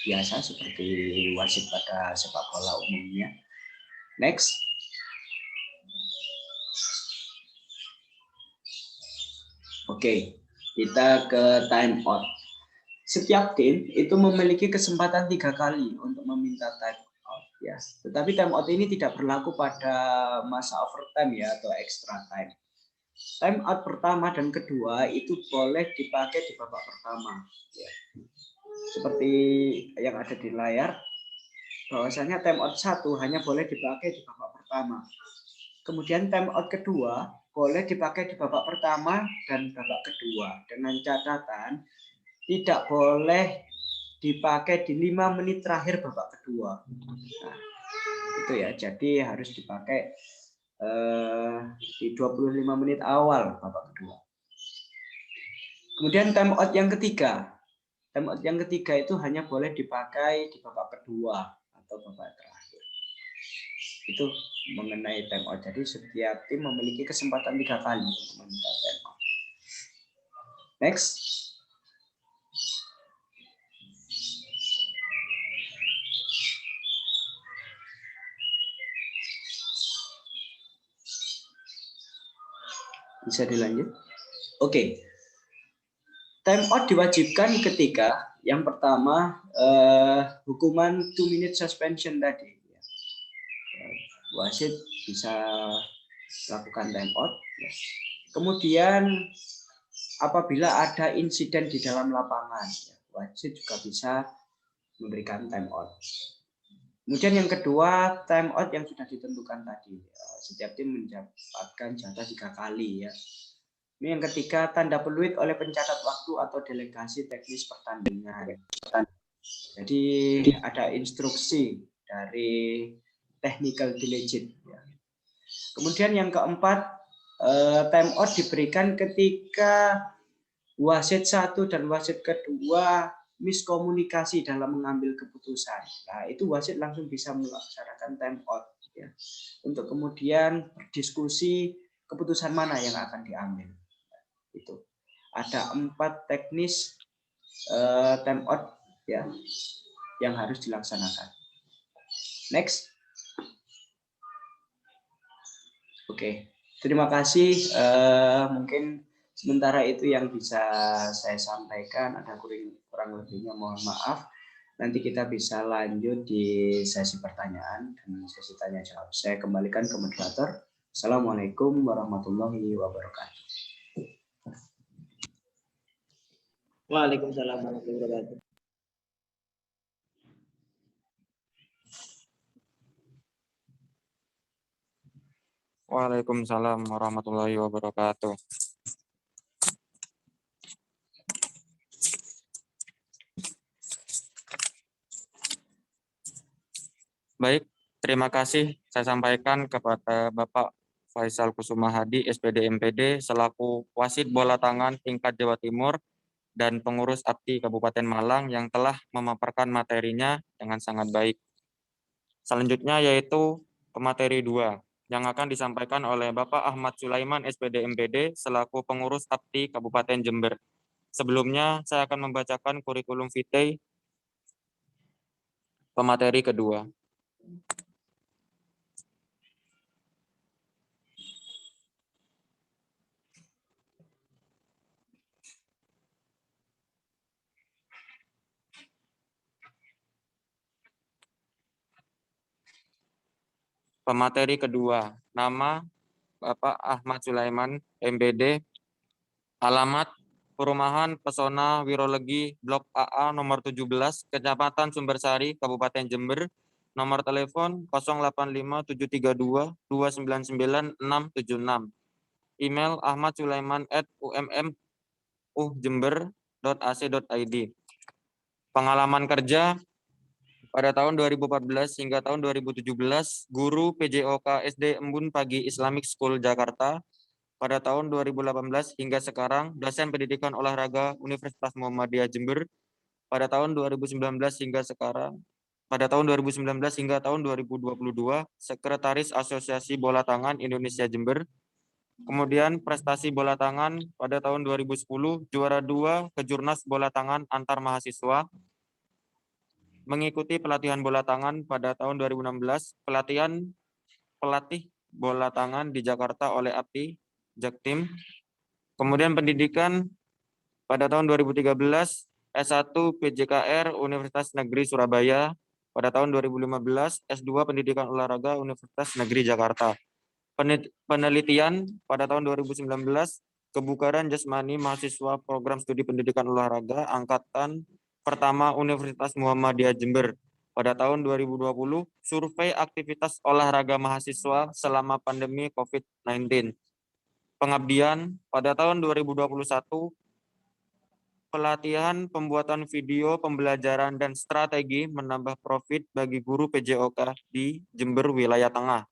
biasa seperti wasit pada sepak bola umumnya. Next. Oke, kita ke time out. Setiap tim itu memiliki kesempatan 3 kali untuk meminta time out ya. Tetapi time out ini tidak berlaku pada masa overtime ya atau extra time. Time out pertama dan kedua itu boleh dipakai di babak pertama ya. Seperti yang ada di layar, bahwasanya time out 1 hanya boleh dipakai di babak pertama. Kemudian time out kedua boleh dipakai di babak pertama dan babak kedua, dengan catatan tidak boleh dipakai di 5 menit terakhir babak kedua. Nah, itu ya, jadi harus dipakai di 25 menit awal babak kedua. Kemudian time out yang ketiga. Time out yang ketiga itu hanya boleh dipakai di babak kedua atau babak terakhir. Itu mengenai time out. Jadi setiap tim memiliki kesempatan 3 kali untuk meminta time out. Next. Bisa dilanjut? Oke. Time out diwajibkan ketika yang pertama hukuman 2-minute suspension tadi. Wasit bisa lakukan time out. Kemudian apabila ada insiden di dalam lapangan, ya, wasit juga bisa memberikan time out. Kemudian yang kedua, time out yang sudah ditentukan tadi. Setiap tim mendapatkan jatah 3 kali ya. Ini yang ketiga, tanda peluit oleh pencatat waktu atau delegasi teknis pertandingan. Jadi ada instruksi dari technical delegate. Ya. Kemudian yang keempat, time out diberikan ketika wasit 1 dan wasit kedua miskomunikasi dalam mengambil keputusan. Nah, itu wasit langsung bisa melaksanakan time out ya. Untuk kemudian berdiskusi keputusan mana yang akan diambil. Itu. Ada 4 teknis time out ya yang harus dilaksanakan. Next. Oke. Terima kasih. Mungkin sementara itu yang bisa saya sampaikan, ada kurang lebihnya mohon maaf. Nanti kita bisa lanjut di sesi pertanyaan dan sesi tanya jawab. Saya kembalikan ke moderator. Assalamualaikum warahmatullahi wabarakatuh. Waalaikumsalam warahmatullahi wabarakatuh. Waalaikumsalam warahmatullahi wabarakatuh. Baik, terima kasih saya sampaikan kepada Bapak Faisal Kusuma Hadi, SPD MPD, selaku wasit bola tangan tingkat Jawa Timur dan pengurus APTI Kabupaten Malang yang telah memaparkan materinya dengan sangat baik. Selanjutnya yaitu pemateri 2 yang akan disampaikan oleh Bapak Ahmad Sulaiman, SPD MPD, selaku pengurus APTI Kabupaten Jember. Sebelumnya saya akan membacakan kurikulum vitae pemateri kedua. Pemateri kedua, nama Bapak Ahmad Sulaiman, MPD, alamat Perumahan Pesona Wirolegi Blok AA nomor 17, Kecamatan Sumbersari, Kabupaten Jember, nomor telepon 085732299676, email ahmadsulaiman@ummujember.ac.id. Pengalaman kerja pada tahun 2014 hingga tahun 2017, guru PJOK SD Embun Pagi Islamic School Jakarta. Pada tahun 2018 hingga sekarang, dosen pendidikan olahraga Universitas Muhammadiyah Jember. Pada tahun 2019 hingga sekarang, pada tahun 2019 hingga tahun 2022, Sekretaris Asosiasi Bola Tangan Indonesia Jember. Kemudian prestasi bola tangan pada tahun 2010, juara 2 Kejurnas Bola Tangan Antar Mahasiswa. Mengikuti pelatihan bola tangan pada tahun 2016, pelatih bola tangan di Jakarta oleh APTI Jaktim. Kemudian pendidikan pada tahun 2013, S1 PJKR Universitas Negeri Surabaya. Pada tahun 2015, S2 Pendidikan Olahraga Universitas Negeri Jakarta. Penelitian pada tahun 2019, kebugaran jasmani mahasiswa program studi pendidikan olahraga angkatan pertama Universitas Muhammadiyah Jember. Pada tahun 2020, survei aktivitas olahraga mahasiswa selama pandemi COVID-19. Pengabdian pada tahun 2021, pelatihan pembuatan video pembelajaran dan strategi menambah profit bagi guru PJOK di Jember wilayah tengah.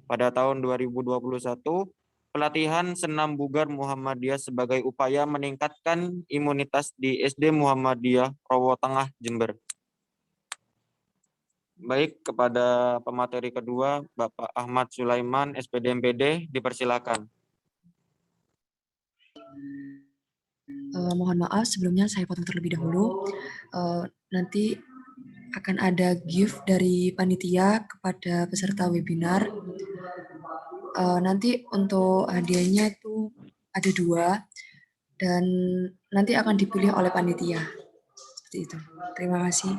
Pada tahun 2021, pelatihan senam bugar Muhammadiyah sebagai upaya meningkatkan imunitas di SD Muhammadiyah Rowo Tengah, Jember. Baik, kepada pemateri kedua, Bapak Ahmad Sulaiman, SPD MPD, dipersilakan. Mohon maaf sebelumnya saya potong terlebih dahulu. Nanti akan ada gift dari panitia kepada peserta webinar. Nanti untuk hadiahnya itu ada 2 dan nanti akan dipilih oleh panitia. Seperti itu. Terima kasih.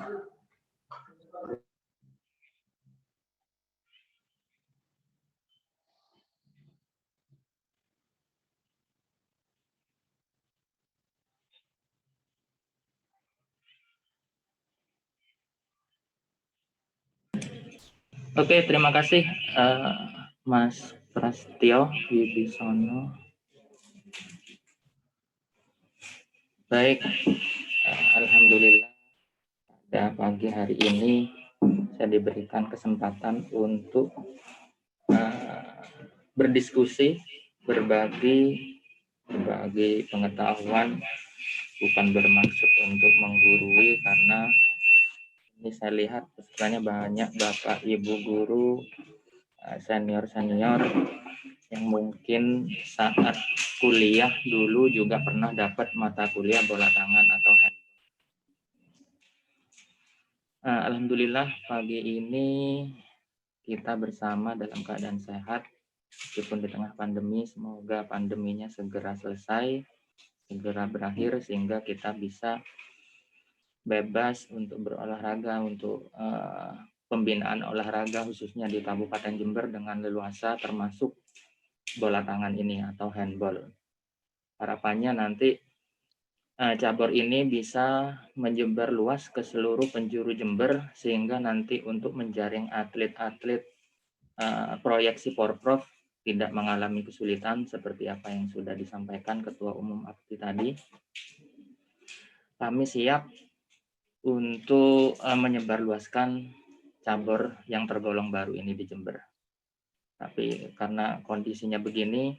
Oke, terima kasih Mas Prastio Wibisono. Baik, alhamdulillah pada pagi hari ini saya diberikan kesempatan untuk berdiskusi, berbagi pengetahuan, bukan bermaksud untuk menggurui, karena ini saya lihat pesertanya banyak Bapak Ibu guru, senior-senior yang mungkin saat kuliah dulu juga pernah dapat mata kuliah bola tangan atau handball. Alhamdulillah pagi ini kita bersama dalam keadaan sehat, meskipun di tengah pandemi. Semoga pandeminya segera selesai, segera berakhir, sehingga kita bisa bebas untuk berolahraga, untuk pembinaan olahraga khususnya di Kabupaten Jember dengan leluasa, termasuk bola tangan ini atau handball. Harapannya nanti cabur ini bisa menyebar luas ke seluruh penjuru Jember, sehingga nanti untuk menjaring atlet-atlet proyeksi Porprov tidak mengalami kesulitan seperti apa yang sudah disampaikan Ketua Umum APTI tadi. Kami siap untuk menyebarluaskan cabur yang tergolong baru ini di Jember. Tapi karena kondisinya begini,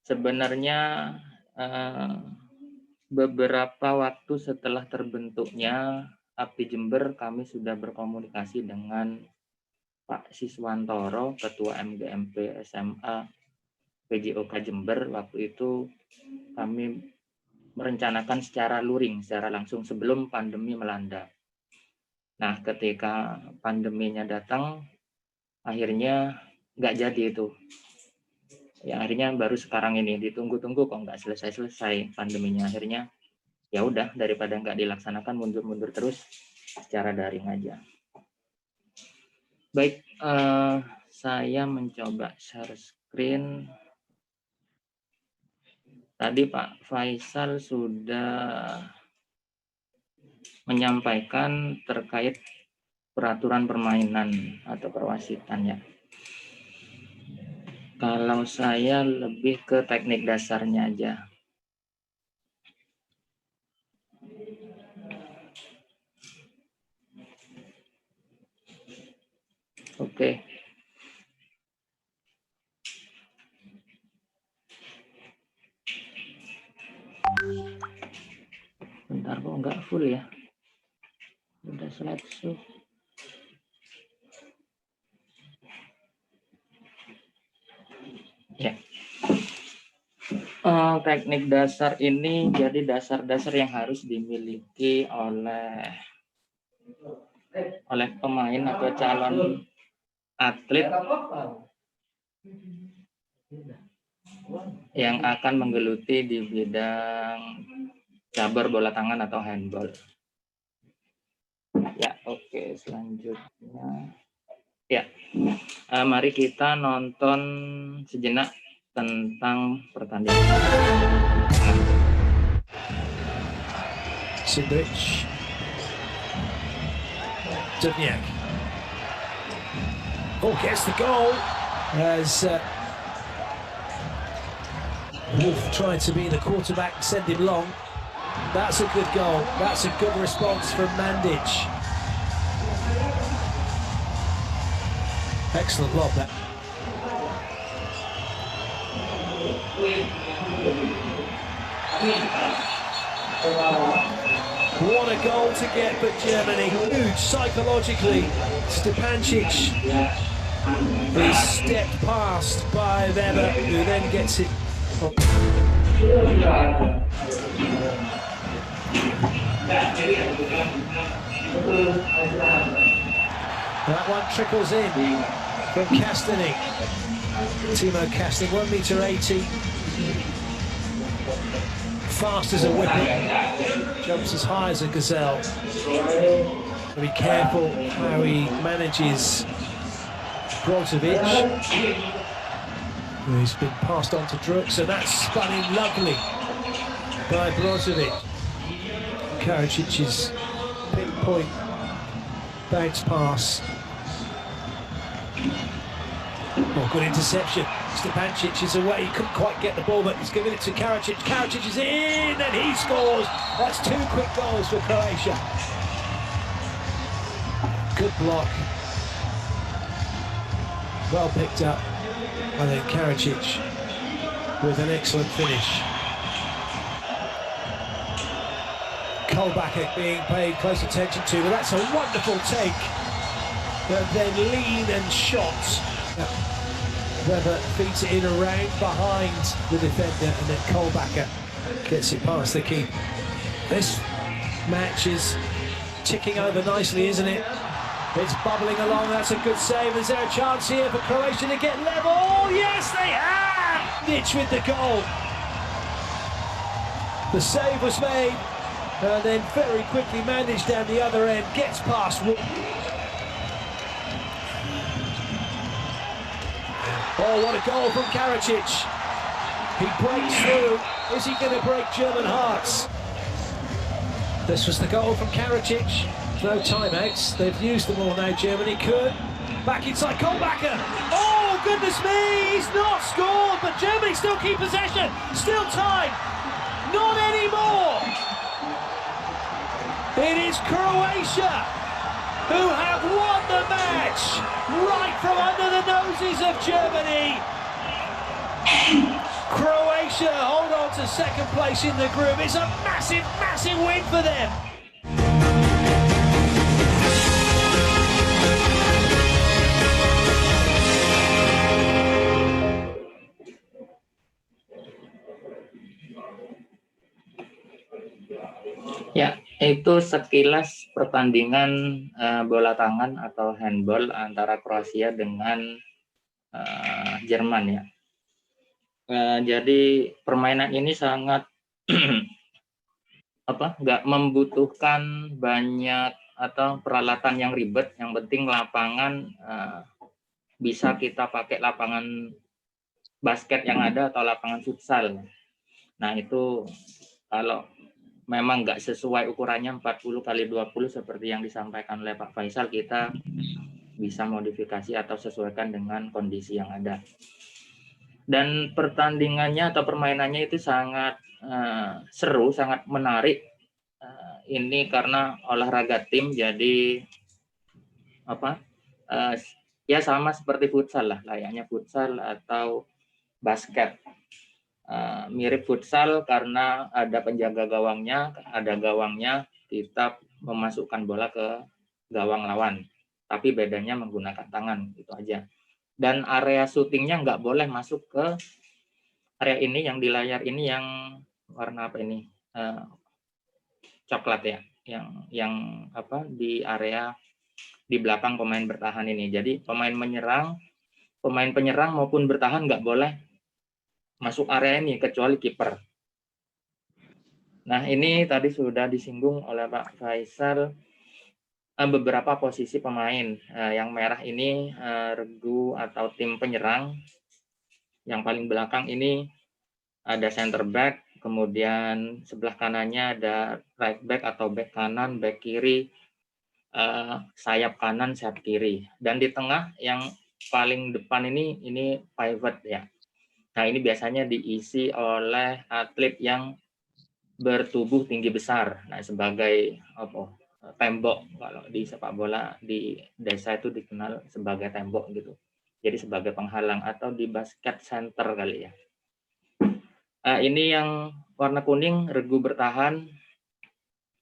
sebenarnya beberapa waktu setelah terbentuknya APTI Jember, kami sudah berkomunikasi dengan Pak Siswantoro, Ketua MGMP SMA PJOK Jember. Waktu itu kami merencanakan secara luring, secara langsung sebelum pandemi melanda. Nah, ketika pandeminya datang, akhirnya nggak jadi itu. Ya, akhirnya baru sekarang ini ditunggu-tunggu kok nggak selesai-selesai pandeminya. Akhirnya ya udah, daripada nggak dilaksanakan, mundur-mundur terus secara daring aja. Baik, saya mencoba share screen. Tadi Pak Faisal sudah menyampaikan terkait peraturan permainan atau perwasitan ya. Kalau saya lebih ke teknik dasarnya aja. Oke. Bentar, kok nggak full ya? Udah slideshow. Ya. Teknik dasar ini jadi dasar-dasar yang harus dimiliki oleh pemain atau calon atlet yang akan menggeluti di bidang cabur bola tangan atau handball. Ya, oke, selanjutnya. Ya, mari kita nonton sejenak tentang pertandingan. Sindrich, Dubniak. Oh, gets the goal as Wolf tried to be the quarterback, send him long. That's a good goal. That's a good response from Mandic. Excellent lob that. What a goal to get for Germany. Huge psychologically. Stepancic is stepped past by Weber, who then gets it. That one trickles in from Castany. Timo Castany, 1.80 m. Fast as a whippet, jumps as high as a gazelle. Be careful how he manages Brozovic. He's been passed on to Druk, so that's spun in lovely by Brozovic. Karacic's pinpoint bounce pass Oh, good interception. Stepancic is away. He couldn't quite get the ball, but he's giving it to Karacic. Karacic is in, and he scores. That's 2 quick goals for Croatia. Good block. Well picked up. And then Karacic with an excellent finish. Kolbaka being paid close attention to, but that's a wonderful take. But then lean and shot. Weber feeds it in around behind the defender, and then Kolbaka gets it past the keeper. This match is ticking over nicely, isn't it? It's bubbling along. That's a good save. Is there a chance here for Croatia to get level? Yes, they have! Niche with the goal. The save was made, and then very quickly managed down the other end. Gets past. Oh, what a goal from Karacic. He breaks through. Is he going to break German hearts? This was the goal from Karacic. No timeouts. They've used them all now, Germany. Could. Back inside Kolbaka. Oh, goodness me. He's not scored, but Germany still keep possession. Still time. Not anymore. It is Croatia who have won the match right from under the noses of Germany. Croatia hold on to second place in the group. It's a massive, massive win for them. Ya, itu sekilas pertandingan bola tangan atau handball antara Kroasia dengan Jerman ya. Jadi permainan ini sangat nggak membutuhkan banyak atau peralatan yang ribet. Yang penting lapangan bisa kita pakai lapangan basket yang ada atau lapangan futsal. Nah itu kalau memang nggak sesuai ukurannya 40 x 20 seperti yang disampaikan oleh Pak Faisal, kita bisa modifikasi atau sesuaikan dengan kondisi yang ada. Dan pertandingannya atau permainannya itu sangat seru, sangat menarik. Ini karena olahraga tim, jadi ya sama seperti futsal lah, layaknya futsal atau basket. Mirip futsal karena ada penjaga gawangnya, kita memasukkan bola ke gawang lawan. Tapi bedanya menggunakan tangan, itu aja. Dan area syutingnya nggak boleh masuk ke area ini, yang di layar ini yang warna apa ini? Coklat ya, yang di area di belakang pemain bertahan ini. Jadi pemain penyerang maupun bertahan nggak boleh masuk area ini kecuali kiper. Nah ini tadi sudah disinggung oleh Pak Faisal beberapa posisi pemain. Yang merah ini regu atau tim penyerang. Yang paling belakang ini ada center back, kemudian sebelah kanannya ada right back atau back kanan, back kiri, sayap kanan, sayap kiri. Dan di tengah yang paling depan ini pivot ya. Nah, ini biasanya diisi oleh atlet yang bertubuh tinggi besar. Nah, sebagai tembok, kalau di sepak bola di desa itu dikenal sebagai tembok gitu. Jadi sebagai penghalang, atau di basket center kali ya. Ini yang warna kuning regu bertahan.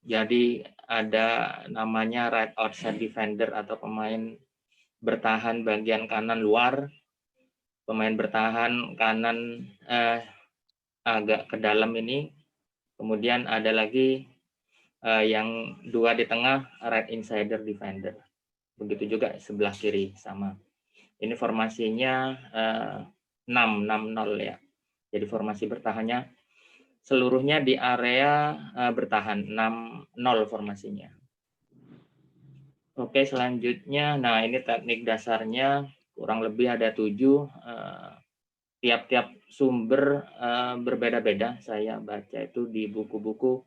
Jadi ada namanya right outside defender atau pemain bertahan bagian kanan luar. Pemain bertahan kanan agak ke dalam ini. Kemudian ada lagi yang dua di tengah, right insider defender. Begitu juga sebelah kiri sama. Ini formasinya 6-0 ya. Jadi formasi bertahannya seluruhnya di area bertahan 6-0 formasinya. Oke, selanjutnya, nah ini teknik dasarnya. Kurang lebih ada 7, tiap-tiap sumber berbeda-beda. Saya baca itu di buku-buku,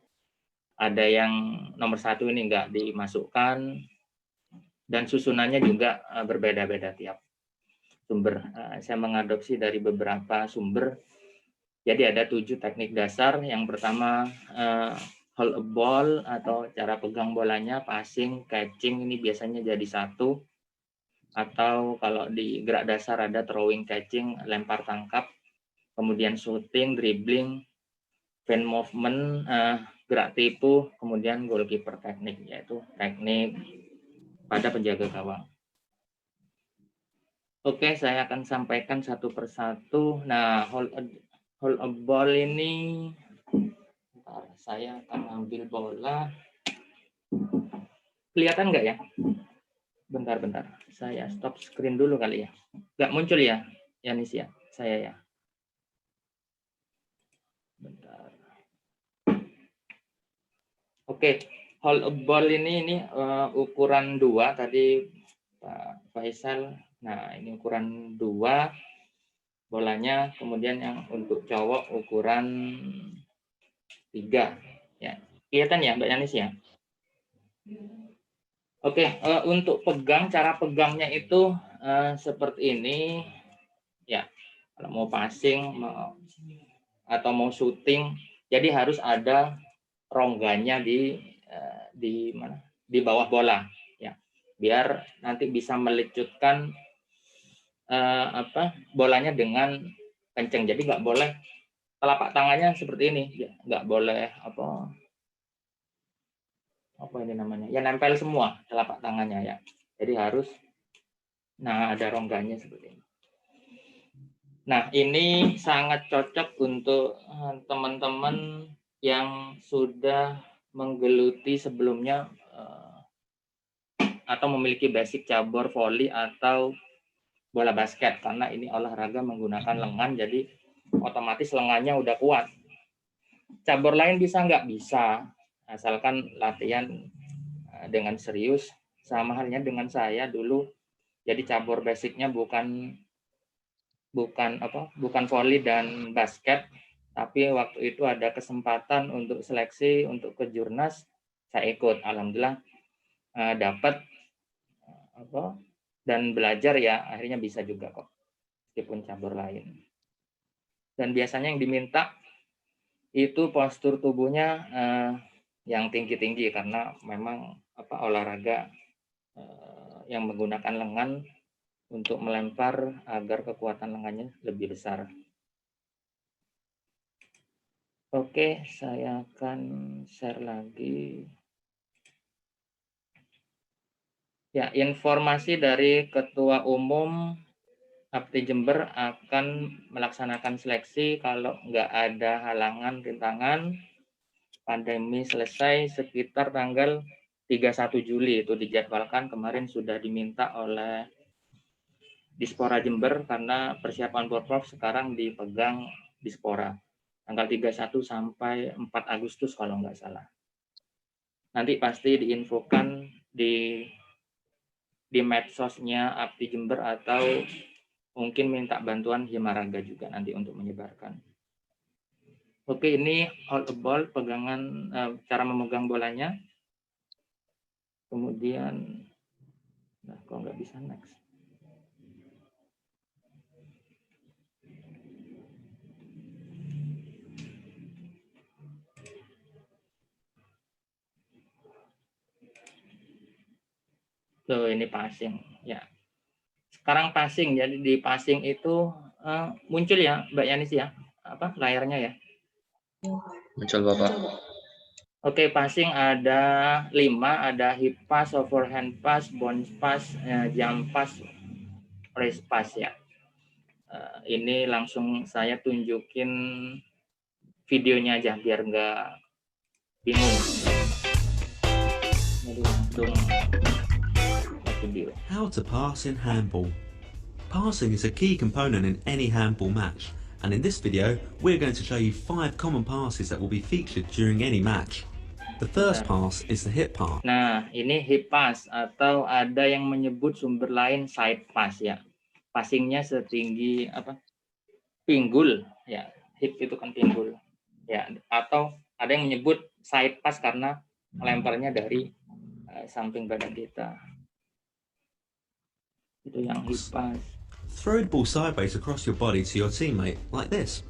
ada yang nomor 1 ini enggak dimasukkan, dan susunannya juga berbeda-beda tiap. sumber. Saya mengadopsi dari beberapa sumber. Jadi ada 7 teknik dasar. Yang pertama hold a ball atau cara pegang bolanya, passing, catching, ini biasanya jadi satu. Atau kalau di gerak dasar ada throwing, catching, lempar tangkap, kemudian shooting, dribbling, fan movement, gerak tipu, kemudian goalkeeper teknik, yaitu teknik pada penjaga gawang. Oke, saya akan sampaikan satu persatu. Nah, hold a ball ini, saya akan ambil bola. Kelihatan nggak ya? Bentar. Saya stop screen dulu kali ya. Nggak muncul ya, Yanis ya? Saya ya. Bentar. Oke, hold a ball ini ukuran 2 tadi Pak Faisal. Nah, ini ukuran 2 bolanya, kemudian yang untuk cowok ukuran 3. Ya, kelihatan ya Mbak Yanis ya? Oke, untuk pegang, cara pegangnya itu seperti ini. Ya, kalau mau passing atau mau shooting, jadi harus ada rongganya di mana? Di bawah bola, ya. Biar nanti bisa melecutkan bolanya dengan kenceng. Jadi nggak boleh telapak tangannya seperti ini, ya. Nggak boleh apa ini namanya, ya nempel semua telapak tangannya ya. Jadi harus, nah ada rongganya seperti ini. Nah ini sangat cocok untuk teman-teman yang sudah menggeluti sebelumnya atau memiliki basic cabur voli atau bola basket, karena ini olahraga menggunakan lengan, jadi otomatis lengannya udah kuat. Cabur lain bisa nggak? Bisa, asalkan latihan dengan serius. Sama halnya dengan saya dulu, jadi cabur basicnya bukan voli dan basket, tapi waktu itu ada kesempatan untuk seleksi untuk ke Jurnas, saya ikut, alhamdulillah dapat dan belajar ya, akhirnya bisa juga kok, meskipun cabur lain. Dan biasanya yang diminta itu postur tubuhnya yang tinggi-tinggi, karena memang olahraga yang menggunakan lengan untuk melempar agar kekuatan lengannya lebih besar. Oke, saya akan share lagi. Ya, informasi dari Ketua Umum APTI Jember akan melaksanakan seleksi kalau nggak ada halangan, rintangan, pandemi selesai sekitar tanggal 31 Juli itu dijadwalkan. Kemarin sudah diminta oleh Dispora Jember karena persiapan Porprov sekarang dipegang Dispora. Tanggal 31 sampai 4 Agustus kalau nggak salah. Nanti pasti diinfokan di medsosnya APTI Jember atau mungkin minta bantuan Himaraga juga nanti untuk menyebarkan. Oke, ini hold a ball, pegangan cara memegang bolanya. Kemudian, nah kok nggak bisa next. Tuh, ini passing ya. Sekarang passing, jadi di passing itu muncul ya Mbak Yanis ya, layarnya ya? Muncul Bapak. Oke, passing ada 5, ada hip pass, overhand pass, bounce pass, jump pass, raise pass ya. Ini langsung saya tunjukin videonya aja biar nggak bingung. Jadi langsung video. How to pass in handball. Passing is a key component in any handball match, and in this video we're going to show you 5 common passes that will be featured during any match. The first pass is the hip pass. Nah, ini hip pass atau ada yang menyebut sumber lain side pass ya. Passingnya setinggi pinggul ya. Hip itu kan pinggul ya. Atau ada yang menyebut side pass karena melemparnya dari samping badan kita. Itu yang hip pass. Throw the ball sideways across your body to your teammate, like this.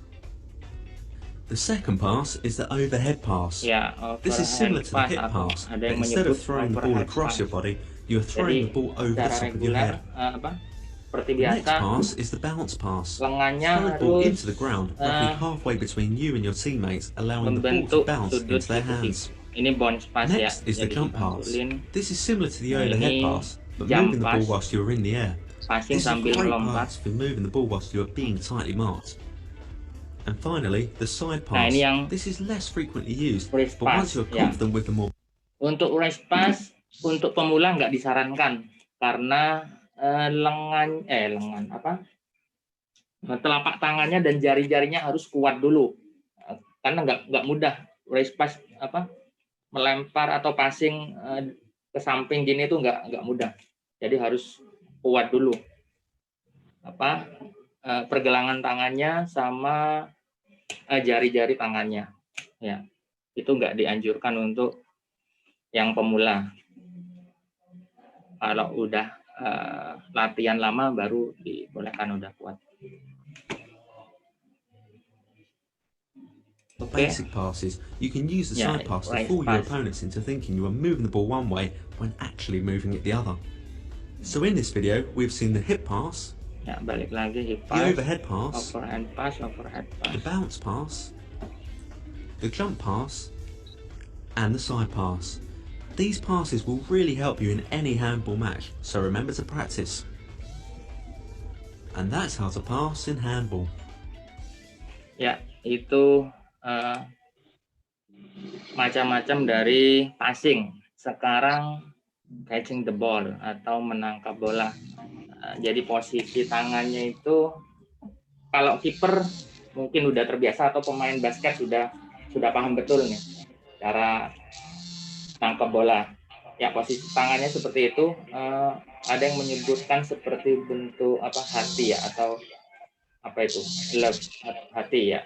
The second pass is the overhead pass. Ya, This is similar to the overhand hip pass, atau pass, ada but yang instead of menyebut throwing the ball overhead across pass. your body, you are throwing the Jadi ball over the secara top of your reguler, head. seperti The next biasa, pass is the bounce pass. lengannya Throw the ball harus into the ground, roughly halfway between you and your teammates, allowing the ball to membentuk bounce sudut into their titik. hands. Ini bounce pass ya, Next is the jadi jump pass. dimasukin. This is similar to the Nah, overhead ini pass, but jump moving the ball pass. whilst you are in the air. Passing This is a sambil great melompat. pass for moving the ball whilst you are being tightly marked. And finally, the side pass. ini yang This is less frequently used, wrist but pass, once you're ya. confident with the more Untuk wrist pass, untuk pemula nggak disarankan karena telapak tangannya dan jari-jarinya harus kuat dulu, karena nggak mudah wrist pass melempar atau passing ke samping gini itu nggak mudah, jadi harus kuat dulu pergelangan tangannya sama jari-jari tangannya, ya itu nggak dianjurkan untuk yang pemula. Kalau udah latihan lama baru dibolehkan udah kuat. Okay. basic passes, you can use the Yeah, side pass to right fool your pass. opponents into thinking you are moving the ball one way when actually moving it the other. So in this video, we've seen the hip pass, Ya, balik lagi hip the pass, overhead pass, overhand pass, the bounce pass, the jump pass, and the side pass. These passes will really help you in any handball match, so remember to practice. And that's how to pass in handball. Ya, itu macam-macam dari passing. Sekarang catching the ball atau menangkap bola. Jadi posisi tangannya itu kalau kiper mungkin udah terbiasa atau pemain basket sudah paham betul nih cara tangkap bola. Ya, posisi tangannya seperti itu. Ada yang menyebutkan seperti bentuk hati ya, atau itu love, hati ya.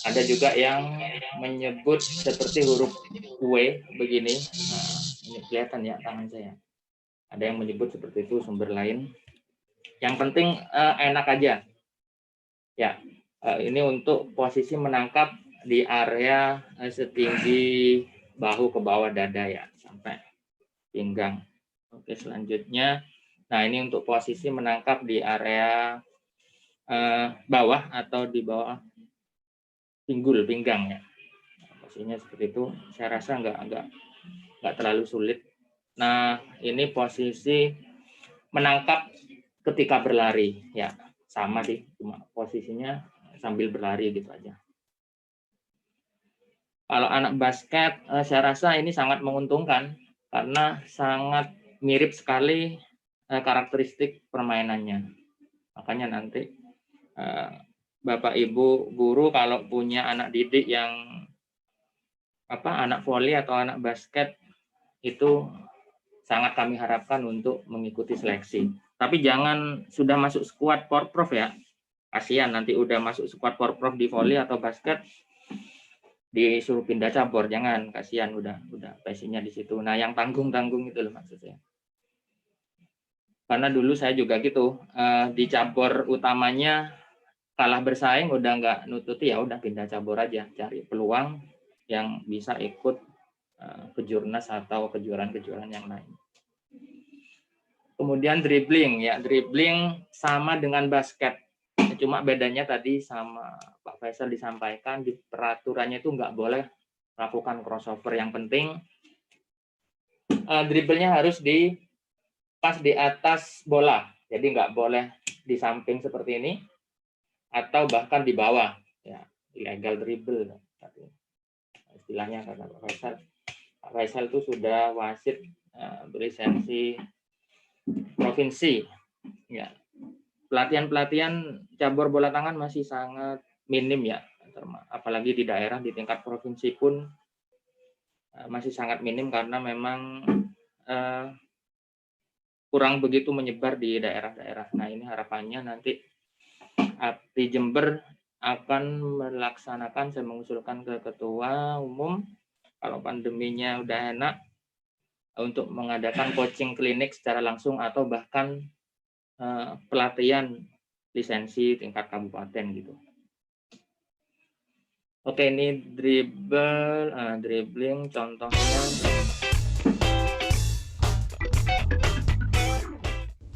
Ada juga yang menyebut seperti huruf W begini. Ini kelihatan ya tangan saya. Ada yang menyebut seperti itu, sumber lain. Yang penting enak aja. Ya, ini untuk posisi menangkap di area setinggi bahu ke bawah dada ya, sampai pinggang. Oke, selanjutnya. Nah, ini untuk posisi menangkap di area bawah atau di bawah pinggul, pinggang ya. Posisinya seperti itu. Saya rasa nggak terlalu sulit. Nah, ini posisi menangkap ketika berlari ya, sama sih, cuma posisinya sambil berlari gitu aja. Kalau anak basket, saya rasa ini sangat menguntungkan karena sangat mirip sekali karakteristik permainannya. Makanya nanti Bapak Ibu guru kalau punya anak didik yang anak voli atau anak basket, itu sangat kami harapkan untuk mengikuti seleksi. Tapi jangan sudah masuk skuad porprov ya. Kasihan nanti udah masuk skuad porprov di voli atau basket disuruh pindah cabur, jangan, kasihan udah passionnya di situ. Nah, yang tanggung-tanggung itu loh maksudnya. Karena dulu saya juga gitu, di cabur utamanya kalah bersaing udah nggak nututi, ya udah pindah cabur aja, cari peluang yang bisa ikut kejurnas atau kejuaraan-kejuaraan yang lain. Kemudian dribbling ya, dribbling sama dengan basket. Cuma bedanya tadi sama Pak Faisal disampaikan di peraturannya itu nggak boleh melakukan crossover. Yang penting dribblenya harus pas di atas bola, jadi nggak boleh di samping seperti ini atau bahkan di bawah ya, illegal dribble istilahnya kata Pak Faisal. Pak Faisal itu sudah wasit berlisensi provinsi ya. Pelatihan cabur bola tangan masih sangat minim ya, apalagi di daerah, di tingkat provinsi pun masih sangat minim karena memang kurang begitu menyebar di daerah-daerah. Nah, ini harapannya nanti API Jember akan melaksanakan, saya mengusulkan ke Ketua Umum, kalau pandeminya udah enak, untuk mengadakan coaching klinik secara langsung atau bahkan pelatihan lisensi tingkat kabupaten gitu. Oke, ini dribbling contohnya.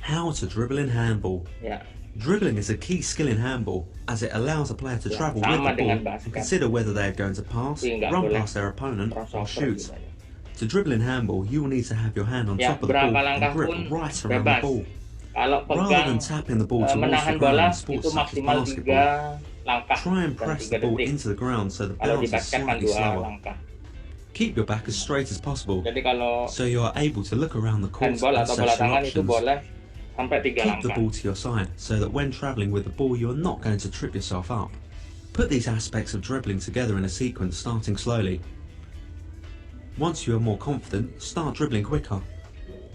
How to dribble in handball. Ya, Dribbling is a key skill in handball as it allows a player to Ya, travel with sama the dengan ball and basket. consider whether they are going to pass, Tapi nggak run boleh past their opponent, or crossover shoot. gitu aja. To dribble in handball, you will need to have your hand on Ya, top of the ball berapa and langkah grip pun right around the bebas. ball. Kalau Rather pegang than tapping the ball towards menahan the ground bola in sports itu such as maksimal 3 basketball, langkah try and dan press 3 the ball detik. into the ground so the Kalau di bounce is basket kan slightly 2 slower. langkah. Keep your back as straight as possible Jadi kalau so you are able to look around the court handball and atau bola assess your tangan itu options. boleh sampai 3 Keep the langkah. ball to your side so that when travelling with the ball you are not going to trip yourself up. Put these aspects of dribbling together in a sequence starting slowly. Once you are more confident, start dribbling quicker.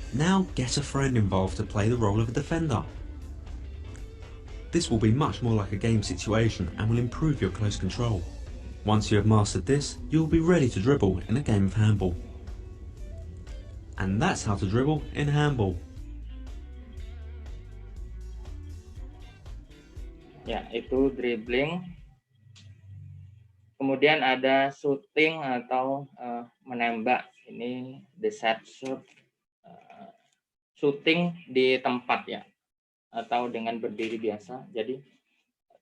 Now get a friend involved to play the role of a defender. This will be much more like a game situation and will improve your close control. Once you have mastered this, you will be ready to dribble in a game of handball. And that's how to dribble in handball. Ya, itu dribbling. Kemudian ada shooting atau menembak. Ini the set shoot. Shooting di tempat ya, atau dengan berdiri biasa. Jadi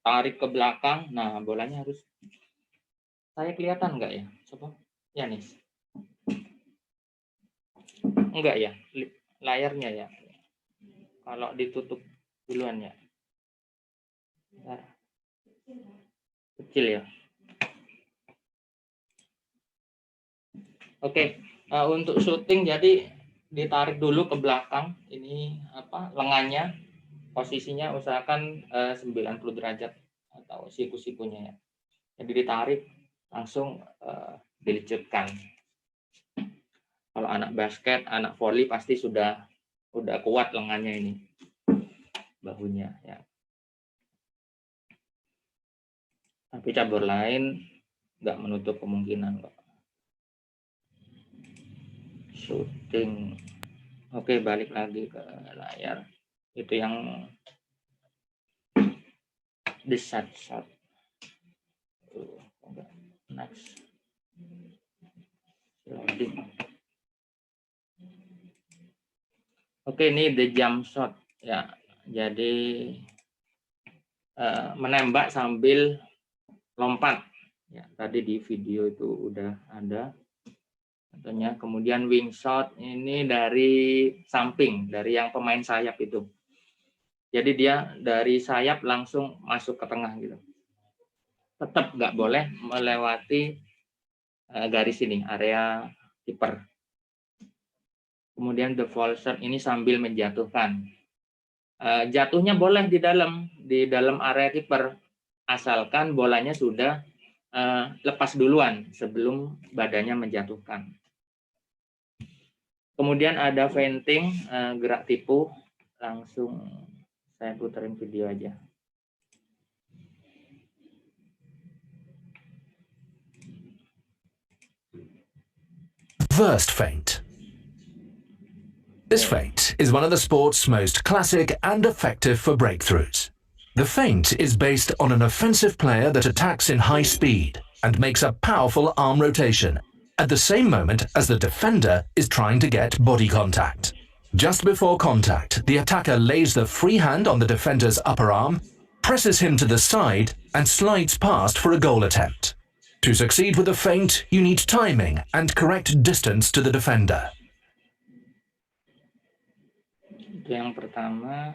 tarik ke belakang. Nah, bolanya harus, saya kelihatan nggak ya? Coba, ya nih. Enggak ya, layarnya ya. Kalau ditutup duluan ya. Bentar. Kecil ya. Oke, untuk shooting jadi ditarik dulu ke belakang. Ini lengannya, posisinya usahakan 90 derajat atau siku-sikunya ya. Jadi ditarik langsung dilecutkan. Kalau anak basket, anak voli pasti sudah kuat lengannya ini, bahunya ya. Tapi cabur lain nggak menutup kemungkinan kok. Shooting. Oke, balik lagi ke layar. Itu yang the set shot. Next. Loading. Oke, ini the jump shot ya. Jadi menembak sambil lompat. Ya, tadi di video itu udah ada. Contohnya, kemudian wing shot ini dari samping, dari yang pemain sayap itu. Jadi dia dari sayap langsung masuk ke tengah gitu. Tetap nggak boleh melewati garis ini, area kiper. Kemudian the fall shot ini sambil menjatuhkan. Jatuhnya boleh di dalam area kiper, asalkan bolanya sudah lepas duluan sebelum badannya menjatuhkan. Kemudian ada feinting, gerak tipu. Langsung saya puterin video aja. Reversed feint. This feint is one of the sport's most classic and effective for breakthroughs. The feint is based on an offensive player that attacks in high speed and makes a powerful arm rotation at the same moment as the defender is trying to get body contact. Just before contact, the attacker lays the free hand on the defender's upper arm, presses him to the side, and slides past for a goal attempt. To succeed with the feint, you need timing and correct distance to the defender. Yang pertama,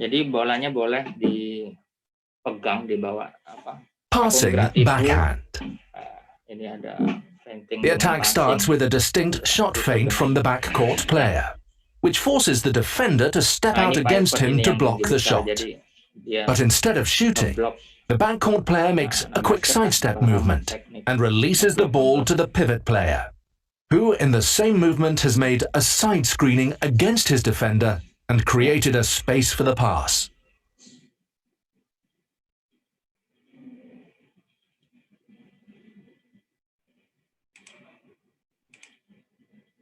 jadi bolanya boleh dipegang di bawah Passing backhand. Ini ada feinting. The attack starts with a distinct shot feint from the backcourt player, which forces the defender to step out against him to block the shot. But instead of shooting, the backcourt player makes a quick sidestep movement and releases the ball to the pivot player, who in the same movement has made a side screening against his defender and created a space for the pass.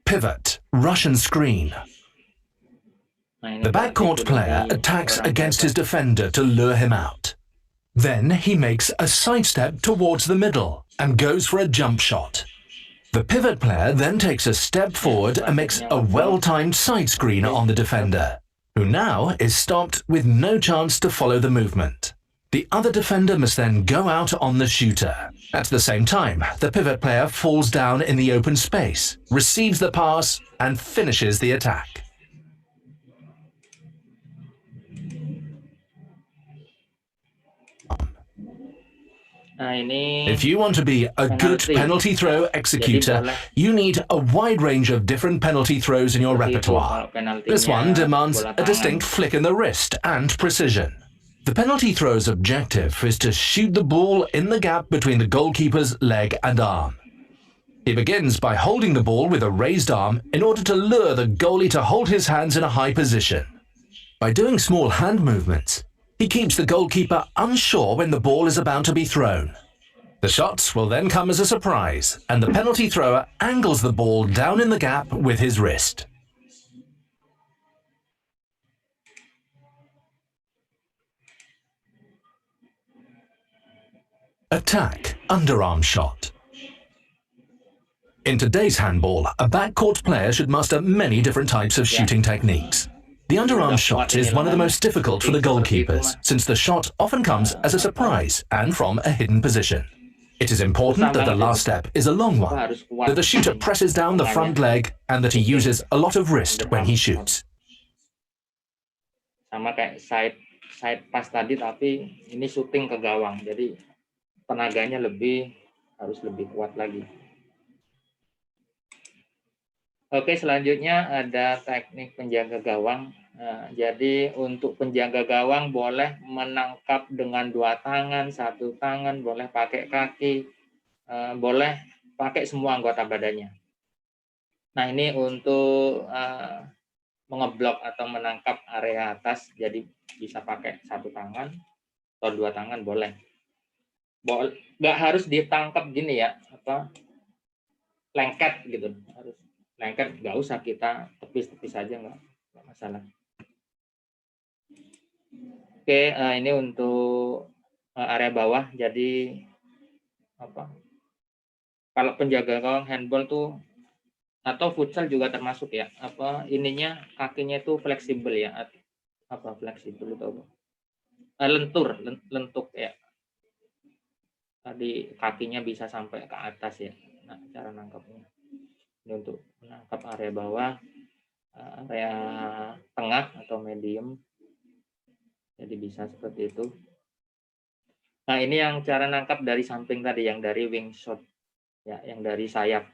Pivot Russian screen. Nah, ini The berarti backcourt sudah player di attacks orang against hebat. his defender to lure him out. Then he makes a sidestep towards the middle and goes for a jump shot. The pivot player then takes a step forward and makes a well-timed side screen on the defender, who now is stopped with no chance to follow the movement. The other defender must then go out on the shooter. At the same time, the pivot player falls down in the open space, receives the pass, and finishes the attack. Nah, ini If you want to be a good penalty throw executor, boleh you need a wide range of different penalty throws in your seperti itu repertoire. kalau penaltinya This one demands bola a tangan. distinct flick in the wrist and precision. The penalty throw's objective is to shoot the ball in the gap between the goalkeeper's leg and arm. He begins by holding the ball with a raised arm in order to lure the goalie to hold his hands in a high position. By doing small hand movements, he keeps the goalkeeper unsure when the ball is about to be thrown. The shots will then come as a surprise, and the penalty thrower angles the ball down in the gap with his wrist. Attack underarm shot. In today's handball, a backcourt player should master many different types of shooting techniques. The underarm shot is one of the most difficult for the goalkeepers, since the shot often comes as a surprise and from a hidden position. It is important that the last step is a long one, that the shooter presses down the front leg, and that he uses a lot of wrist when he shoots. Sama kayak side pass tadi, tapi ini shooting ke gawang, jadi tenaganya harus lebih kuat lagi. Oke, selanjutnya ada teknik penjaga gawang. Nah, jadi untuk penjaga gawang boleh menangkap dengan 2 tangan, 1 tangan, boleh pakai kaki, boleh pakai semua anggota badannya. Nah, ini untuk mengeblok atau menangkap area atas, jadi bisa pakai 1 tangan atau 2 tangan boleh. Nggak harus ditangkap gini ya, lengket gitu, harus lengket, nggak usah, kita tepis-tepis aja, nggak masalah. Oke, ini untuk area bawah. Jadi kalau penjaga gawang handball tuh atau futsal juga termasuk ya, ininya kakinya itu fleksibel ya, fleksibel itu lentur ya. Tadi kakinya bisa sampai ke atas ya. Nah, cara nangkapnya ini untuk menangkap area bawah, area tengah atau medium. Jadi bisa seperti itu. Nah, ini yang cara nangkap dari samping tadi, yang dari wing shot ya, yang dari sayap.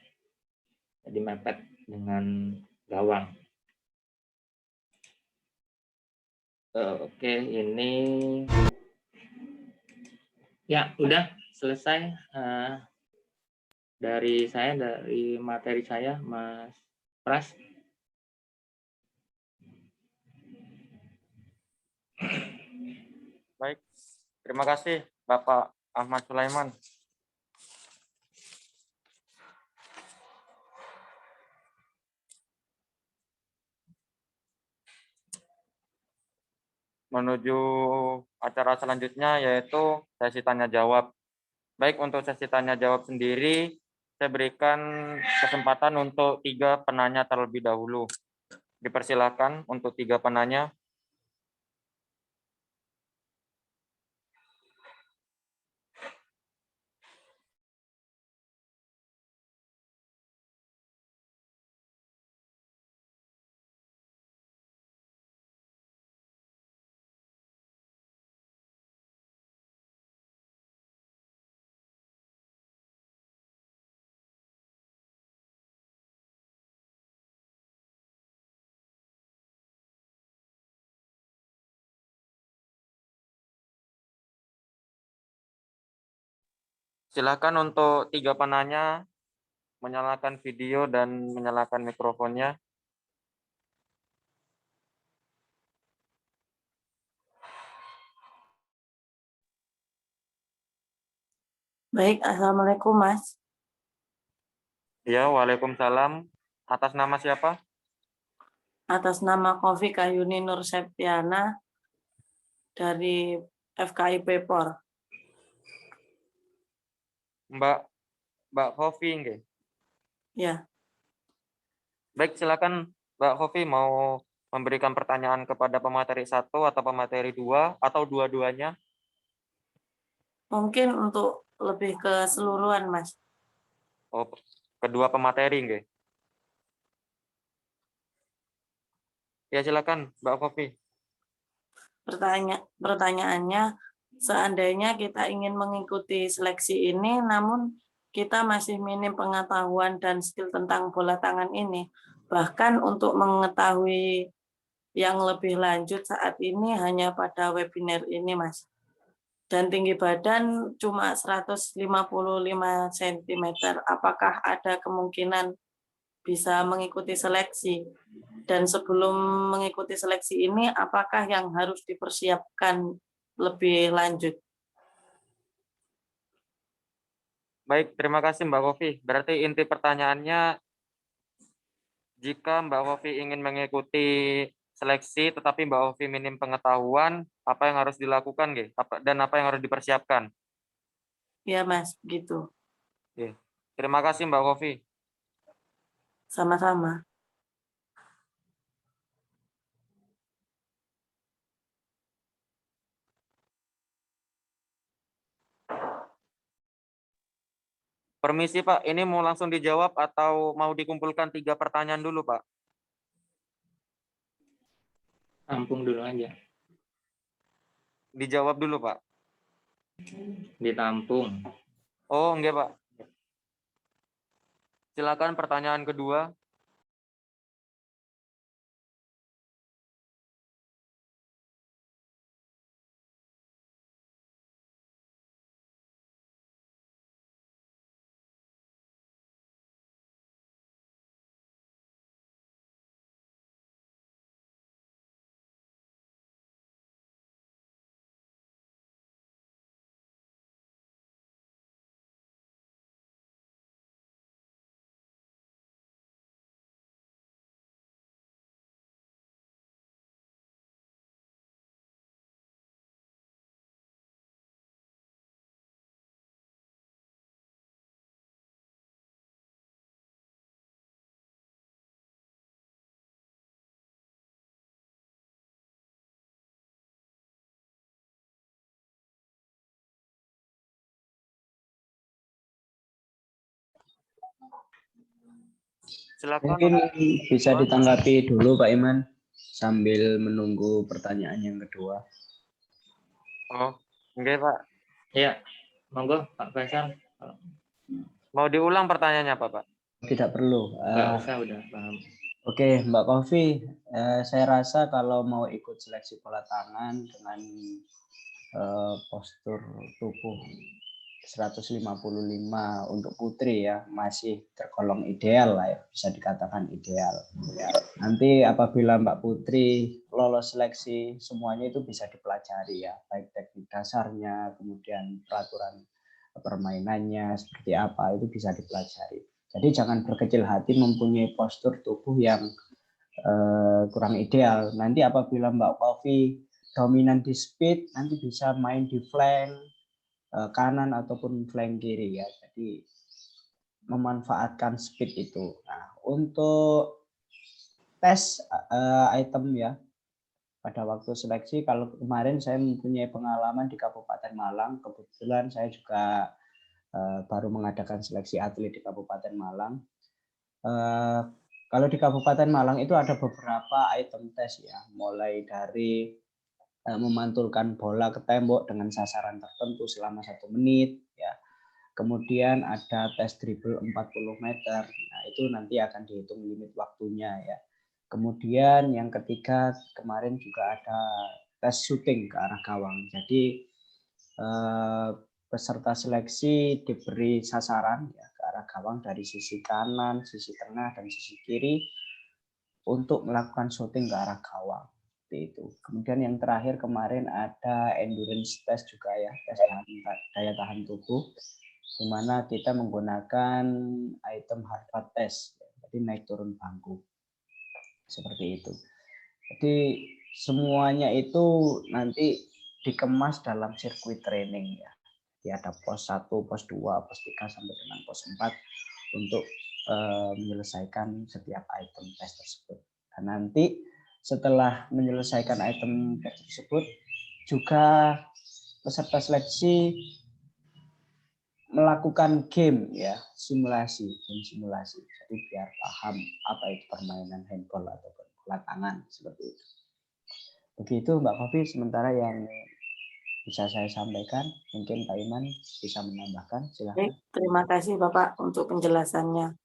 Jadi mepet dengan gawang. Oke, ini ya udah selesai dari materi saya, Mas Pras. Baik, terima kasih Bapak Ahmad Sulaiman. Menuju acara selanjutnya, yaitu sesi tanya jawab. Baik, untuk sesi tanya jawab sendiri, saya berikan kesempatan untuk 3 penanya terlebih dahulu. Dipersilakan untuk 3 penanya. Silakan untuk 3 penanya menyalakan video dan menyalakan mikrofonnya. Baik, Assalamualaikum Mas. Ya, waalaikumsalam. Atas nama siapa? atas nama Kofi Kayuni Nur Septiana dari FKIP POR. Mbak Kofi nggih. Ya, Baik, silakan Mbak Kofi mau memberikan pertanyaan kepada pemateri 1 atau pemateri 2 atau dua-duanya. mungkin untuk lebih keseluruhan, Mas. Oh, kedua pemateri nggih. Ya, silakan Mbak Kofi. Pertanyaannya, seandainya kita ingin mengikuti seleksi ini, namun kita masih minim pengetahuan dan skill tentang bola tangan ini. Bahkan untuk mengetahui yang lebih lanjut saat ini hanya pada webinar ini, Mas. Dan tinggi badan cuma 155 cm. Apakah ada kemungkinan bisa mengikuti seleksi? Dan sebelum mengikuti seleksi ini, apakah yang harus dipersiapkan lebih lanjut? Baik, terima kasih Mbak Kofi. Berarti inti pertanyaannya, jika Mbak Kofi ingin mengikuti seleksi tetapi Mbak Kofi minim pengetahuan, apa yang harus dilakukan nggih? Dan apa yang harus dipersiapkan? Ya, Mas, gitu. Oke. Terima kasih Mbak Kofi. Sama-sama. Permisi Pak, ini mau langsung dijawab atau mau dikumpulkan 3 pertanyaan dulu Pak? Tampung dulu aja. Dijawab dulu Pak. Ditampung. Oh, enggak Pak. Silakan pertanyaan kedua. Silakan. Mungkin bisa ditanggapi dulu Pak Iman sambil menunggu pertanyaan yang kedua. Oh, enggak Pak. Ya, monggo Pak Faisal. Mau diulang pertanyaannya apa Pak? Tidak perlu. Enggak usah, udah paham. Oke, Mbak Kofi, saya rasa kalau mau ikut seleksi bola tangan dengan postur tubuh 155 untuk putri ya, masih tergolong ideal lah ya, bisa dikatakan ideal. Nanti apabila Mbak Putri lolos seleksi, semuanya itu bisa dipelajari ya, baik teknik dasarnya, kemudian peraturan permainannya seperti apa, itu bisa dipelajari. Jadi jangan berkecil hati mempunyai postur tubuh yang kurang ideal. Nanti apabila Mbak Kofi dominan di speed, nanti bisa main di flank kanan ataupun flank kiri ya. Jadi memanfaatkan speed itu. Nah, untuk tes item ya, pada waktu seleksi, kalau kemarin saya mempunyai pengalaman di Kabupaten Malang, kebetulan saya juga baru mengadakan seleksi atlet di Kabupaten Malang. Kalau di Kabupaten Malang itu ada beberapa item tes ya, mulai dari memantulkan bola ke tembok dengan sasaran tertentu selama 1 menit ya. Kemudian ada tes dribble 40 meter. Nah, itu nanti akan dihitung limit waktunya ya. Kemudian yang ketiga kemarin juga ada tes shooting ke arah gawang. Jadi peserta seleksi diberi sasaran ya ke arah gawang dari sisi kanan, sisi tengah dan sisi kiri untuk melakukan shooting ke arah gawang. Itu. Kemudian yang terakhir kemarin ada endurance test juga ya, tes daya tahan tubuh, di mana kita menggunakan item hard test, jadi naik turun bangku. seperti itu. Jadi semuanya itu nanti dikemas dalam sirkuit training ya. Jadi ada pos 1, pos 2, pos 3 sampai dengan pos 4 untuk menyelesaikan setiap item tes tersebut. Dan nanti setelah menyelesaikan item tes tersebut juga peserta seleksi melakukan game ya, simulasi. Jadi biar paham apa itu permainan handball atau bola tangan seperti itu. Begitu Mbak Kofi, sementara yang bisa saya sampaikan, mungkin Pak Iman bisa menambahkan, silakan. Baik, terima kasih Bapak untuk penjelasannya.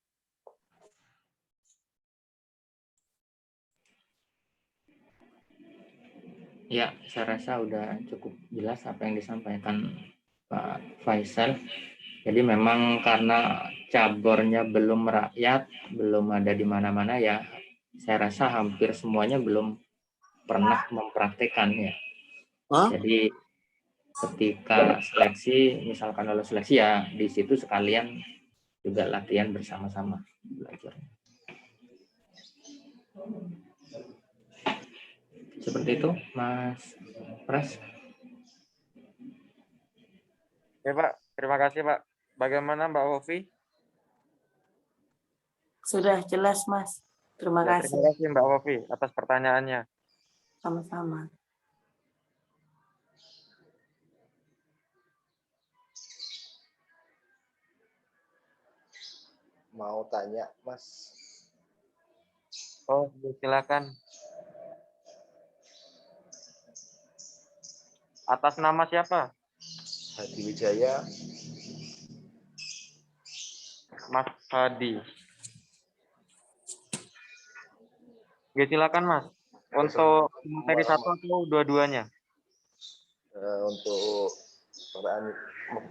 Ya, saya rasa udah cukup jelas apa yang disampaikan Pak Faisal. Jadi memang karena cabornya belum merakyat, belum ada di mana-mana ya, saya rasa hampir semuanya belum pernah mempraktekannya. Jadi ketika seleksi, misalkan lolos seleksi ya di situ sekalian juga latihan bersama-sama belajar. Seperti itu, Mas Pras. Oke Pak, terima kasih Pak. Bagaimana Mbak Hofi? Sudah jelas Mas. Terima kasih. Terima kasih Mbak Hofi atas pertanyaannya. Sama-sama. Mau tanya, Mas. Oh, silakan. Atas nama siapa? Hadi Wijaya. Mas Hadi. Oke, silakan Mas. Untuk materi satu atau dua-duanya? Untuk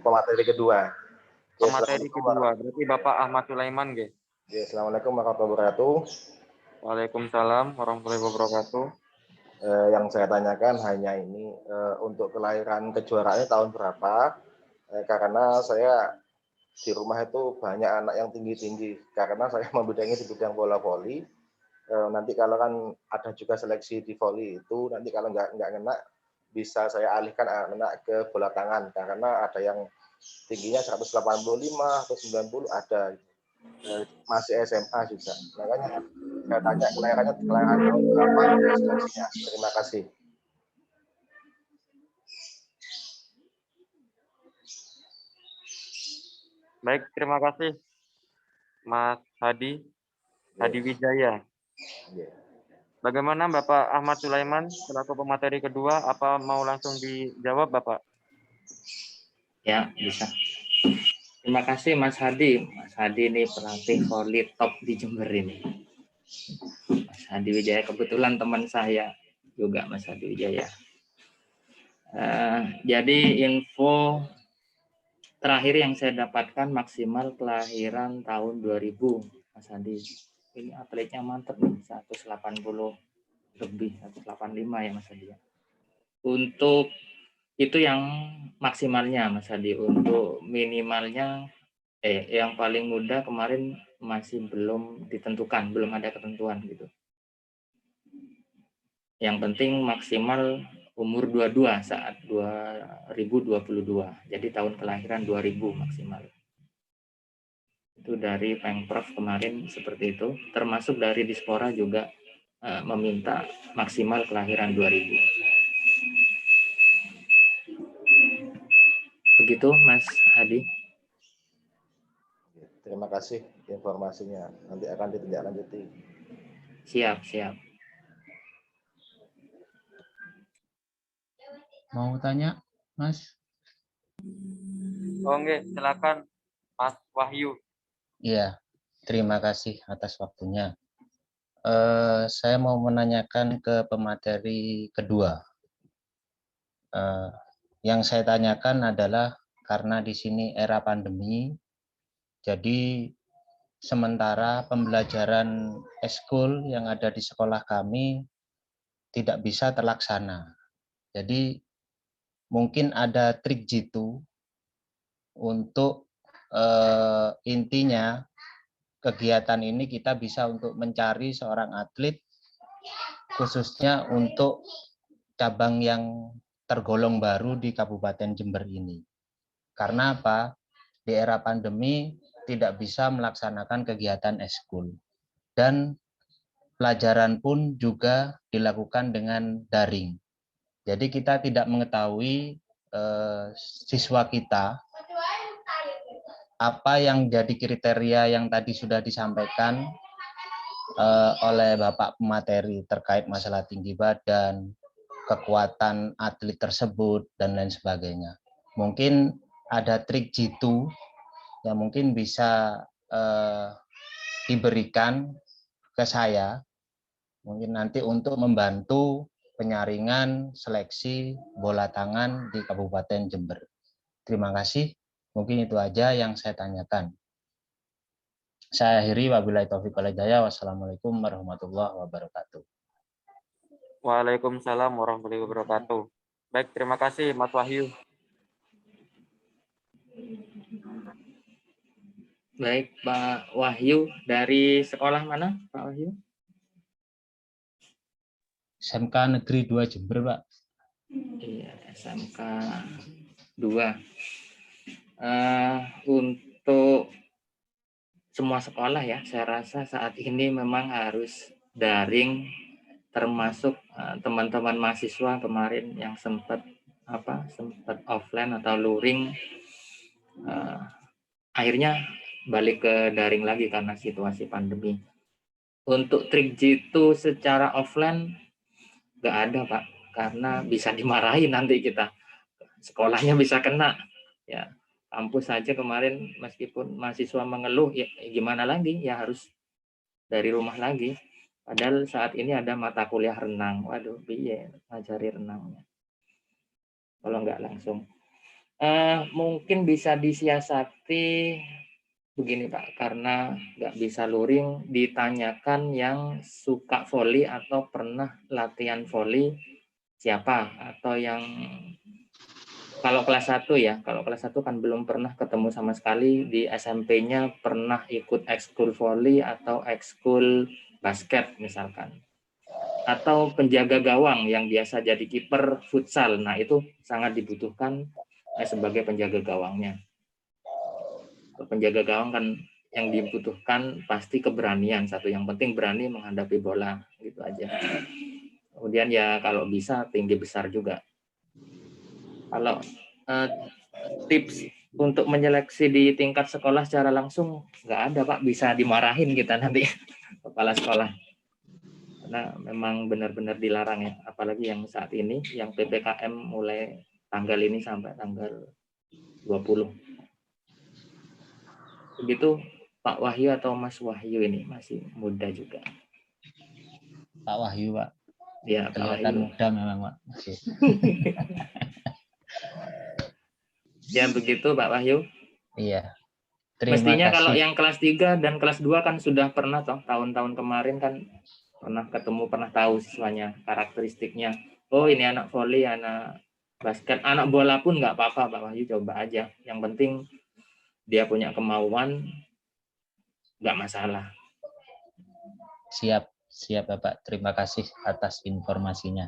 pemateri kedua. Pemateri kedua, berarti Bapak Ahmad Sulaiman, G. Assalamualaikum warahmatullahi wabarakatuh. Waalaikumsalam warahmatullahi wabarakatuh. Yang saya tanyakan hanya ini, untuk kelahiran kejuaraannya tahun berapa? Karena saya di rumah itu banyak anak yang tinggi-tinggi. Karena saya membidangi di bidang bola voli. Nanti kalau kan ada juga seleksi di voli itu, nanti kalau nggak kena, bisa saya alihkan anak ke bola tangan. Karena ada yang tingginya 185 atau 90 ada. Masih SMA juga. Makanya saya tanya kelahiran tahun berapa seleksinya. Terima kasih. Baik, terima kasih Mas Hadi Wijaya. Bagaimana Bapak Ahmad Sulaiman selaku pemateri kedua, apa mau langsung dijawab Bapak? Ya, bisa. Terima kasih Mas Hadi. Mas Hadi ini pelatih voli top di Jember ini. Mas Hadi Wijaya kebetulan teman saya juga, Mas Hadi Wijaya. Jadi info terakhir yang saya dapatkan maksimal kelahiran tahun 2000, Mas Hadi. Ini atletnya mantap nih, 180 lebih, 185 ya Mas Hadi. Untuk itu yang maksimalnya Mas Hadi. Untuk minimalnya yang paling muda kemarin masih belum ditentukan, belum ada ketentuan gitu. Yang penting maksimal umur 22 saat 2022. Jadi tahun kelahiran 2000 maksimal. Itu dari Pemprov kemarin seperti itu. Termasuk dari Dispora juga meminta maksimal kelahiran 2000. Begitu Mas Hadi. Terima kasih informasinya. Nanti akan ditindaklanjuti. Siap. Mau tanya, Mas? Oke, silakan Mas Wahyu. Iya, terima kasih atas waktunya. Saya mau menanyakan ke pemateri kedua. Yang saya tanyakan adalah karena di sini era pandemi, jadi sementara pembelajaran eskul yang ada di sekolah kami tidak bisa terlaksana. Jadi mungkin ada trik jitu untuk intinya kegiatan ini kita bisa untuk mencari seorang atlet khususnya untuk cabang yang tergolong baru di Kabupaten Jember ini. Karena apa? Di era pandemi tidak bisa melaksanakan kegiatan eskul. Dan pelajaran pun juga dilakukan dengan daring. Jadi kita tidak mengetahui siswa kita apa yang jadi kriteria yang tadi sudah disampaikan oleh Bapak pemateri terkait masalah tinggi badan, kekuatan atlet tersebut, dan lain sebagainya. Mungkin ada trik jitu yang mungkin bisa diberikan ke saya, mungkin nanti untuk membantu penyaringan seleksi bola tangan di Kabupaten Jember. Terima kasih. Mungkin itu aja yang saya tanyakan. Saya akhiri, wabillahi taufiq wal hidayah. Wassalamualaikum warahmatullahi wabarakatuh. Waalaikumsalam warahmatullahi wabarakatuh. Baik, terima kasih Mas Wahyu. Baik, Pak Wahyu, dari sekolah mana, Pak Wahyu? SMK Negeri 2 Jember, Pak. Iya, SMK 2. Untuk semua sekolah ya, saya rasa saat ini memang harus daring, termasuk teman-teman mahasiswa kemarin yang sempat offline atau luring, akhirnya balik ke daring lagi karena situasi pandemi. Untuk trik jitu secara offline nggak ada, Pak, karena bisa dimarahin nanti kita, sekolahnya bisa kena ya. Kampus saja kemarin meskipun mahasiswa mengeluh, ya gimana lagi, ya harus dari rumah lagi. Padahal saat ini ada mata kuliah renang. Waduh, piye ngajari renangnya kalau nggak langsung. Mungkin bisa disiasati begini, Pak, karena nggak bisa luring, ditanyakan yang suka voli atau pernah latihan voli siapa, atau yang kalau kelas 1 ya, kalau kelas 1 kan belum pernah ketemu sama sekali, di SMP-nya pernah ikut ekskul voli atau ekskul basket misalkan. Atau penjaga gawang yang biasa jadi kiper futsal. Nah, itu sangat dibutuhkan sebagai penjaga gawangnya. Penjaga gawang kan yang dibutuhkan pasti keberanian, satu yang penting berani menghadapi bola, gitu aja. Kemudian ya kalau bisa tinggi besar juga. Kalau tips untuk menyeleksi di tingkat sekolah secara langsung nggak ada, Pak, bisa dimarahin kita nanti kepala sekolah, karena memang benar-benar dilarang ya, apalagi yang saat ini yang PPKM mulai tanggal ini sampai tanggal 20. Begitu Pak Wahyu atau Mas Wahyu, ini masih muda juga. Pak Wahyu, Pak. Ya, Pak Kelihatan Wahyu. muda memang, Pak. Ya begitu Pak Wahyu. Iya. Terima Mestinya kasih. kalau yang kelas 3 dan kelas 2 kan sudah pernah toh, tahun-tahun kemarin kan pernah ketemu, pernah tahu siswanya, karakteristiknya. Oh, ini anak voli, anak basket, anak bola pun nggak apa-apa, Pak Wahyu, coba aja. Yang penting dia punya kemauan, nggak masalah. Siap, siap Bapak. Terima kasih atas informasinya.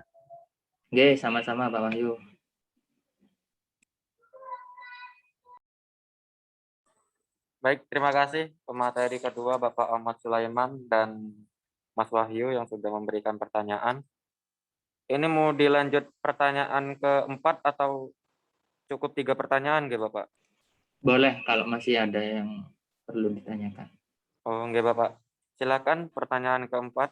Oke, sama-sama Pak Wahyu. Baik, terima kasih pemateri kedua Bapak Ahmad Sulaiman dan Mas Wahyu yang sudah memberikan pertanyaan. Ini mau dilanjut pertanyaan keempat atau cukup 3 pertanyaan nggih Bapak? Boleh kalau masih ada yang perlu ditanyakan. Oh, nggih Bapak. Silakan pertanyaan keempat.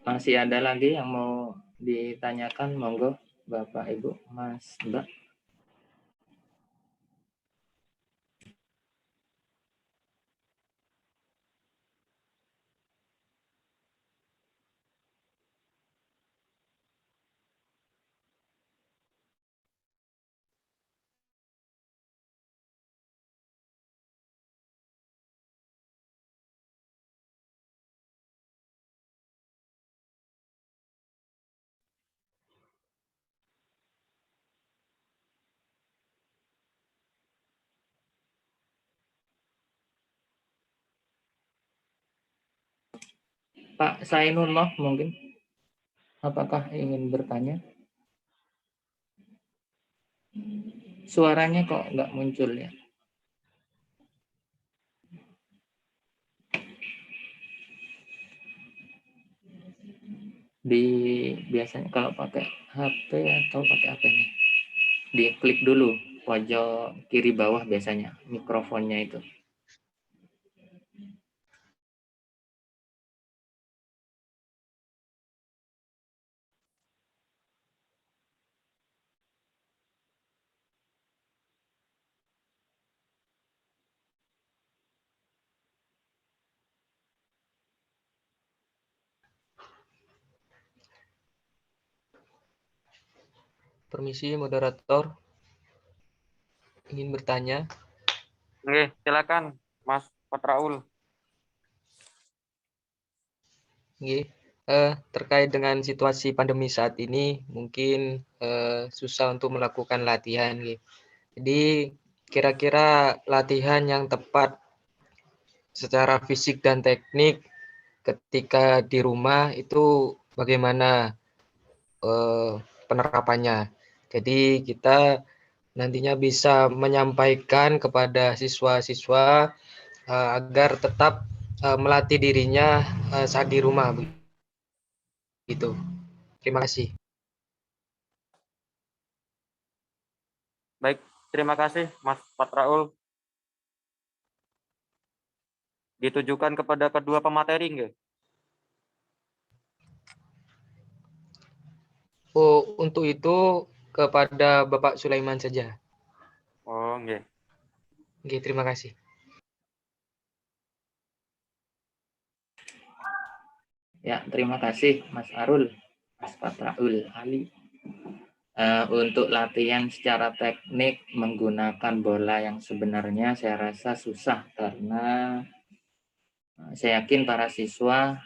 Masih ada lagi yang mau ditanyakan, monggo Bapak, Ibu, Mas, Mbak. Pak Sainullah mungkin, apakah ingin bertanya? Suaranya kok nggak muncul ya? Biasanya kalau pakai HP atau pakai apa ini? Diklik dulu pojok kiri bawah biasanya mikrofonnya itu. Permisi moderator, ingin bertanya. Oke, silakan Mas Patraul. Terkait dengan situasi pandemi saat ini, mungkin susah untuk melakukan latihan. Jadi kira-kira latihan yang tepat secara fisik dan teknik ketika di rumah itu bagaimana penerapannya. Jadi kita nantinya bisa menyampaikan kepada siswa-siswa agar tetap melatih dirinya saat di rumah. Gitu. Terima kasih. Baik, terima kasih Mas Patraul. Ditujukan kepada kedua pemateri nggih? Oh, untuk itu kepada Bapak Sulaiman saja. Oh, nggih. Oke, terima kasih. Ya, terima kasih Mas Arul, Mas Patraul Ali. Untuk latihan secara teknik menggunakan bola yang sebenarnya saya rasa susah karena saya yakin para siswa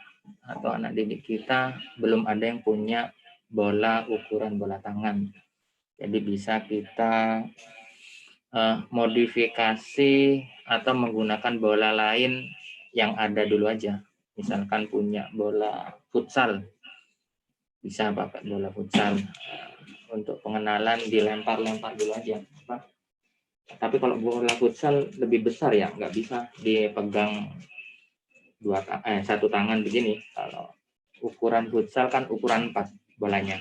atau anak didik kita belum ada yang punya bola ukuran bola tangan. Jadi bisa kita modifikasi atau menggunakan bola lain yang ada dulu aja. Misalkan punya bola futsal, bisa pakai bola futsal. Untuk pengenalan dilempar-lempar dulu aja. Tapi kalau bola futsal lebih besar ya, nggak bisa dipegang satu tangan begini. Kalau ukuran futsal kan ukuran 4 bolanya.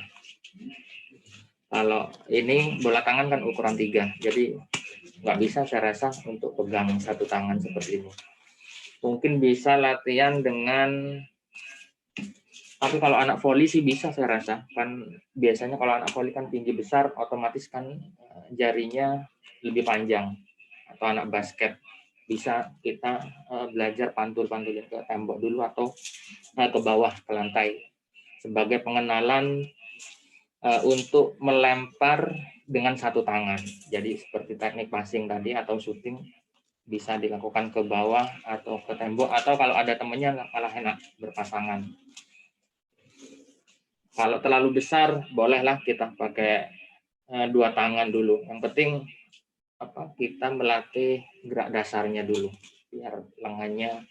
Kalau ini bola tangan kan ukuran 3, jadi nggak bisa saya rasa untuk pegang satu tangan seperti ini. Mungkin bisa latihan dengan, tapi kalau anak voli sih bisa saya rasa, kan biasanya kalau anak voli kan tinggi besar, otomatis kan jarinya lebih panjang. Atau anak basket bisa kita belajar pantul-pantulin ke tembok dulu atau ke bawah ke lantai sebagai pengenalan untuk melempar dengan satu tangan. Jadi seperti teknik passing tadi atau shooting bisa dilakukan ke bawah atau ke tembok, atau kalau ada temennya malah enak berpasangan. Kalau terlalu besar bolehlah kita pakai 2 tangan dulu. Yang penting kita melatih gerak dasarnya dulu biar lengannya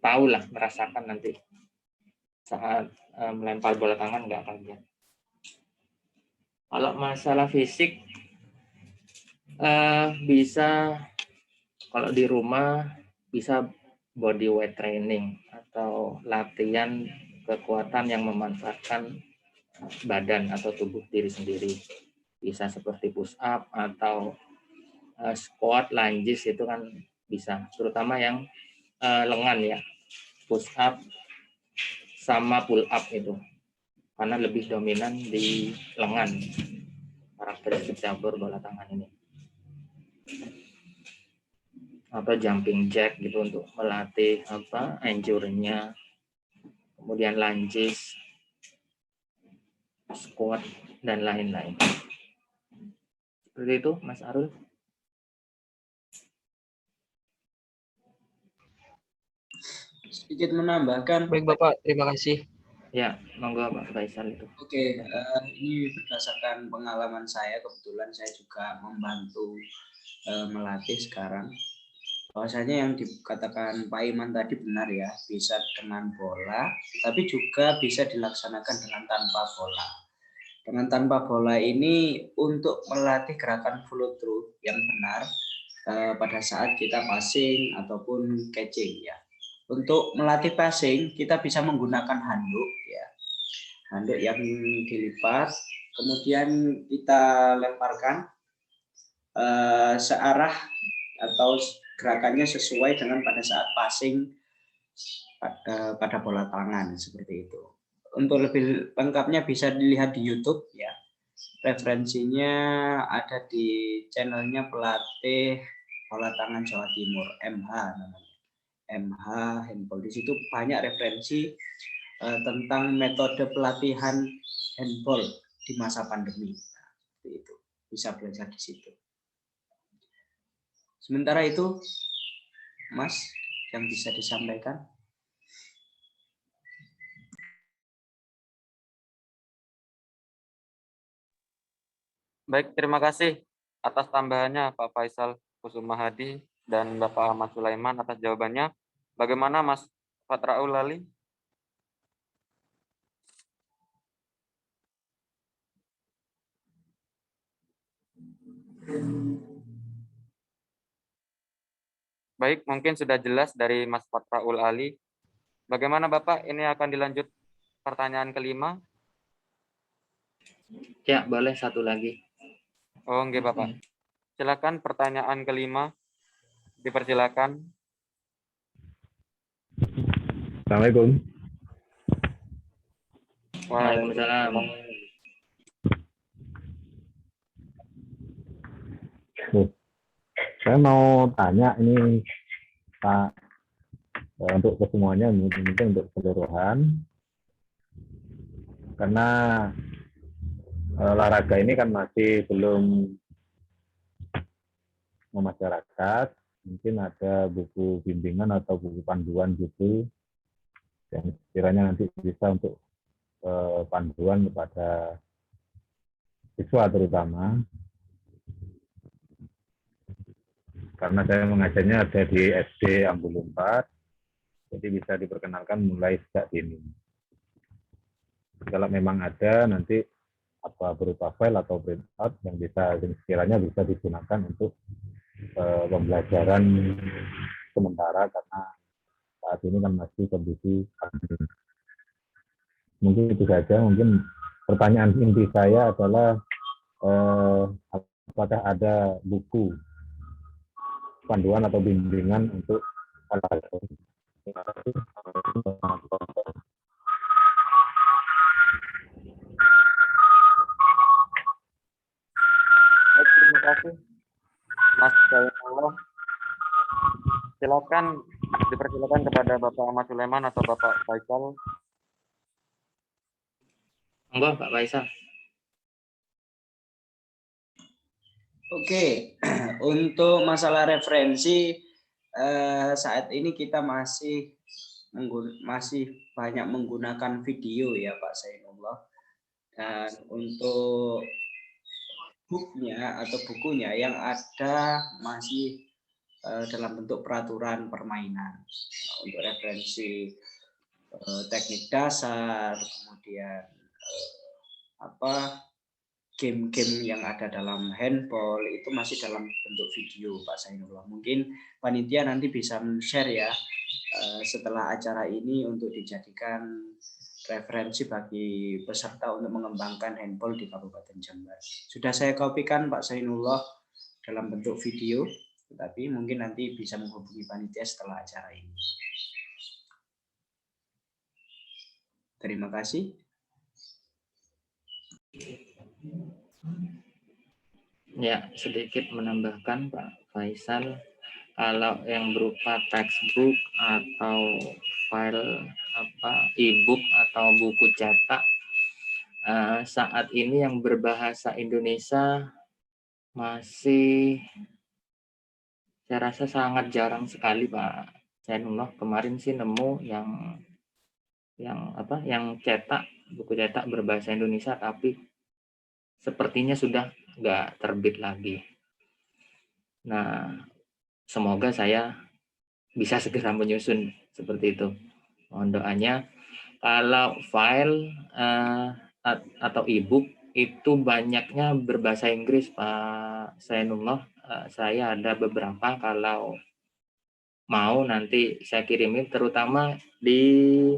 tahulah, merasakan nanti saat melempar bola tangan nggak kaget. Kalau masalah fisik bisa, kalau di rumah bisa body weight training atau latihan kekuatan yang memanfaatkan badan atau tubuh diri sendiri. Bisa seperti push up atau squat, lunges itu kan bisa, terutama yang lengan ya, push up sama pull up itu, karena lebih dominan di lengan karakteristik cabur bola tangan ini. Atau jumping jack gitu untuk melatih endurance-nya, kemudian lunges, squat dan lain-lain. Seperti itu Mas Arul. Sedikit menambahkan. Baik Bapak, terima kasih. Ya, monggo Pak Faisal itu. Oke, ini berdasarkan pengalaman saya, kebetulan saya juga membantu melatih sekarang. bahwasanya yang dikatakan Pak Iman tadi benar ya, bisa dengan bola, tapi juga bisa dilaksanakan dengan tanpa bola. Dengan tanpa bola ini untuk melatih gerakan follow through yang benar pada saat kita passing ataupun catching ya. Untuk melatih passing kita bisa menggunakan handuk ya, handuk yang dilipat, kemudian kita lemparkan searah atau gerakannya sesuai dengan pada saat passing pada bola tangan seperti itu. Untuk lebih lengkapnya bisa dilihat di YouTube ya. Referensinya ada di channelnya pelatih bola tangan Jawa Timur, MH namanya. MH Handball. Di situ banyak referensi tentang metode pelatihan handball di masa pandemi. Nah, itu bisa belajar di situ. Sementara itu, Mas, yang bisa disampaikan. Baik, terima kasih atas tambahannya Pak Faisal Kusuma Hadi dan Bapak Ahmad Sulaiman atas jawabannya. Bagaimana Mas Fatraul Ali? Baik, mungkin sudah jelas dari Mas Fatraul Ali. Bagaimana Bapak? Ini akan dilanjut pertanyaan kelima. Ya, boleh satu lagi. Oh, enggak Bapak. Silakan pertanyaan kelima. Dipersilakan. Assalamualaikum. Waalaikumsalam. Saya mau tanya ini Pak, untuk kesemuanya, mungkin untuk keseluruhan, karena olahraga ini kan masih belum memasyarakat, mungkin ada buku bimbingan atau buku panduan gitu yang sekiranya nanti bisa untuk panduan kepada siswa terutama, karena saya mengajarnya ada di SD Ambulu 4, jadi bisa diperkenalkan mulai sejak dini. Kalau memang ada nanti apa berupa file atau printout yang bisa sekiranya bisa digunakan untuk pembelajaran sementara, karena saat ini kan masih kondisi pandemi. Mungkin itu saja. Mungkin pertanyaan inti saya adalah apakah ada buku panduan atau bimbingan untuk olahraga? Terima kasih Mas Jayanullah. Silakan dipersilakan kepada Bapak Ahmad Sulaiman atau Bapak Faisal. Monggo Pak Faisal. Oke, untuk masalah referensi saat ini kita masih banyak menggunakan video ya Pak Zainullah. Dan untuk bukunya yang ada masih dalam bentuk peraturan permainan. Untuk referensi teknik dasar, kemudian game-game yang ada dalam handball itu masih dalam bentuk video Pak Zainullah. Mungkin panitia nanti bisa share ya setelah acara ini untuk dijadikan referensi bagi peserta untuk mengembangkan handball di Kabupaten Jember. Sudah saya kopikan Pak Zainullah dalam bentuk video, tetapi mungkin nanti bisa menghubungi panitia setelah acara ini. Terima kasih. Ya, sedikit menambahkan Pak Faisal, kalau yang berupa textbook atau file e-book atau buku cetak saat ini yang berbahasa Indonesia masih saya rasa sangat jarang sekali Pak Zainullah. Kemarin sih nemu yang cetak, buku cetak berbahasa Indonesia, tapi sepertinya sudah nggak terbit lagi. Nah, semoga saya bisa segera menyusun seperti itu. Mohon doanya. Kalau file atau e-book itu banyaknya berbahasa Inggris, Pak Zainullah. Saya ada beberapa, kalau mau nanti saya kirimin, terutama di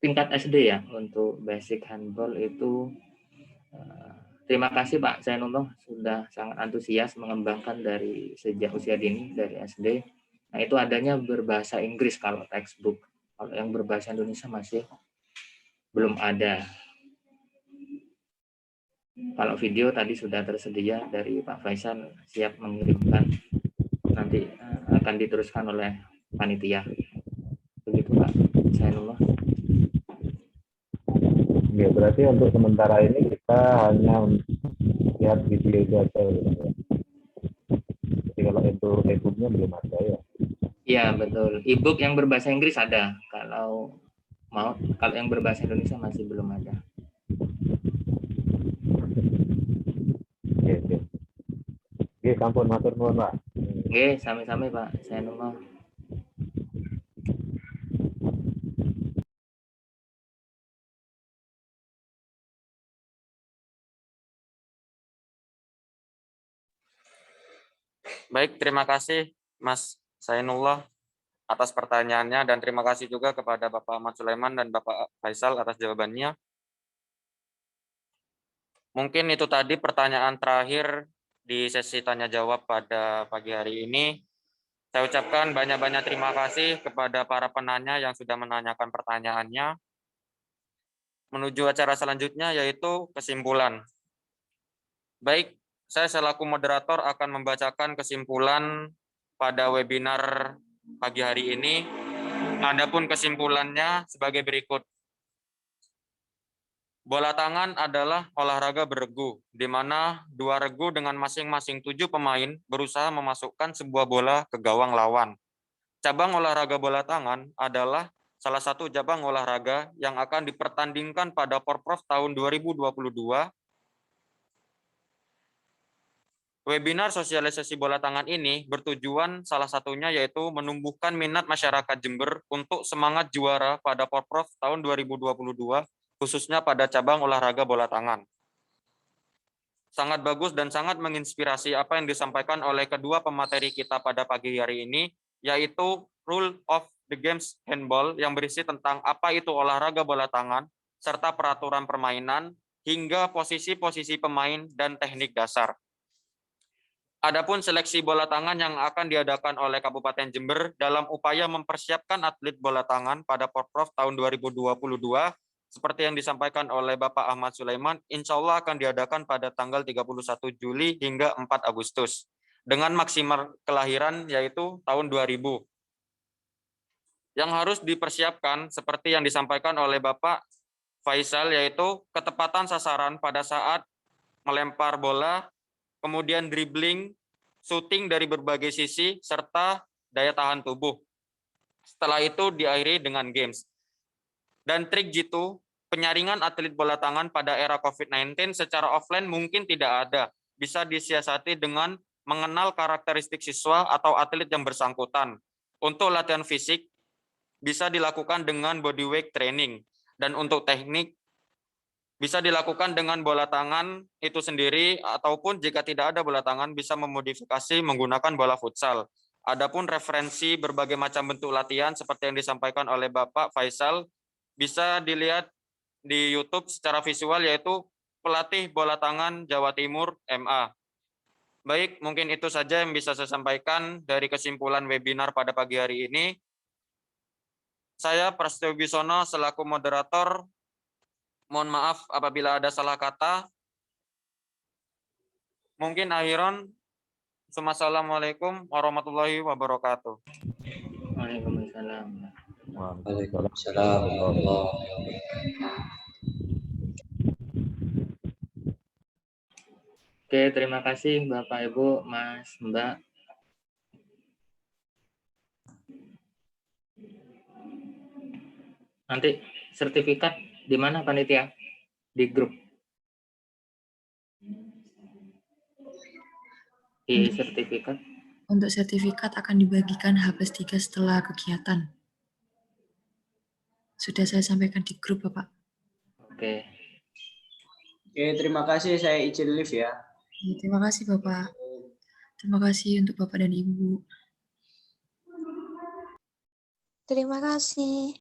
tingkat SD ya, untuk basic handball itu. Terima kasih Pak Zainullah sudah sangat antusias mengembangkan dari sejak usia dini, dari SD. Nah, itu adanya berbahasa Inggris kalau textbook. Kalau yang berbahasa Indonesia masih belum ada. Kalau video tadi sudah tersedia dari Pak Faisal, siap mengirimkan, nanti akan diteruskan oleh panitia. Begitu Pak Zainullah. Ya, berarti untuk sementara ini kita hanya lihat video itu aja. Jadi kalau itu e-booknya belum ada ya? Iya betul. E-book yang berbahasa Inggris ada. Kalau yang berbahasa Indonesia masih belum ada. Oke, sampun matur nuwun, Pak. Oke, sami-sami Pak Zainullah. Baik, terima kasih Mas Zainullah atas pertanyaannya, dan terima kasih juga kepada Bapak Ahmad Sulaiman dan Bapak Faisal atas jawabannya. Mungkin itu tadi pertanyaan terakhir di sesi tanya jawab pada pagi hari ini. Saya ucapkan banyak-banyak terima kasih kepada para penanya yang sudah menanyakan pertanyaannya. Menuju acara selanjutnya, yaitu kesimpulan. Baik, saya selaku moderator akan membacakan kesimpulan pada webinar pagi hari ini. Adapun kesimpulannya sebagai berikut. Bola tangan adalah olahraga beregu, di mana 2 regu dengan masing-masing 7 pemain berusaha memasukkan sebuah bola ke gawang lawan. Cabang olahraga bola tangan adalah salah satu cabang olahraga yang akan dipertandingkan pada Porprov tahun 2022. Webinar sosialisasi bola tangan ini bertujuan salah satunya yaitu menumbuhkan minat masyarakat Jember untuk semangat juara pada Porprov tahun 2022, khususnya pada cabang olahraga bola tangan. Sangat bagus dan sangat menginspirasi apa yang disampaikan oleh kedua pemateri kita pada pagi hari ini, yaitu Rule of the Games Handball yang berisi tentang apa itu olahraga bola tangan, serta peraturan permainan, hingga posisi-posisi pemain dan teknik dasar. Adapun seleksi bola tangan yang akan diadakan oleh Kabupaten Jember dalam upaya mempersiapkan atlet bola tangan pada Porprov tahun 2022, seperti yang disampaikan oleh Bapak Ahmad Sulaiman, insya Allah akan diadakan pada tanggal 31 Juli hingga 4 Agustus, dengan maksimal kelahiran yaitu tahun 2000. Yang harus dipersiapkan seperti yang disampaikan oleh Bapak Faisal, yaitu ketepatan sasaran pada saat melempar bola, kemudian dribbling, shooting dari berbagai sisi, serta daya tahan tubuh. Setelah itu diakhiri dengan games. Dan trik jitu, penyaringan atlet bola tangan pada era COVID-19 secara offline mungkin tidak ada. Bisa disiasati dengan mengenal karakteristik siswa atau atlet yang bersangkutan. Untuk latihan fisik, bisa dilakukan dengan bodyweight training. Dan untuk teknik, bisa dilakukan dengan bola tangan itu sendiri, ataupun jika tidak ada bola tangan bisa memodifikasi menggunakan bola futsal. Adapun referensi berbagai macam bentuk latihan seperti yang disampaikan oleh Bapak Faisal bisa dilihat di YouTube secara visual, yaitu Pelatih Bola Tangan Jawa Timur MA. Baik, mungkin itu saja yang bisa saya sampaikan dari kesimpulan webinar pada pagi hari ini. Saya Prasetyo Wibisono selaku moderator. Mohon maaf apabila ada salah kata. Mungkin akhiran. Assalamualaikum warahmatullahi wabarakatuh. Waalaikumsalam. Waalaikumsalam. Oke, terima kasih Bapak, Ibu, Mas, Mbak. Nanti sertifikat di mana panitia? Di grup. Di sertifikat. Untuk sertifikat akan dibagikan H+3 setelah kegiatan. Sudah saya sampaikan di grup, Bapak. Oke. Oke, terima kasih. Saya izin live ya. Terima kasih, Bapak. Terima kasih untuk Bapak dan Ibu. Terima kasih.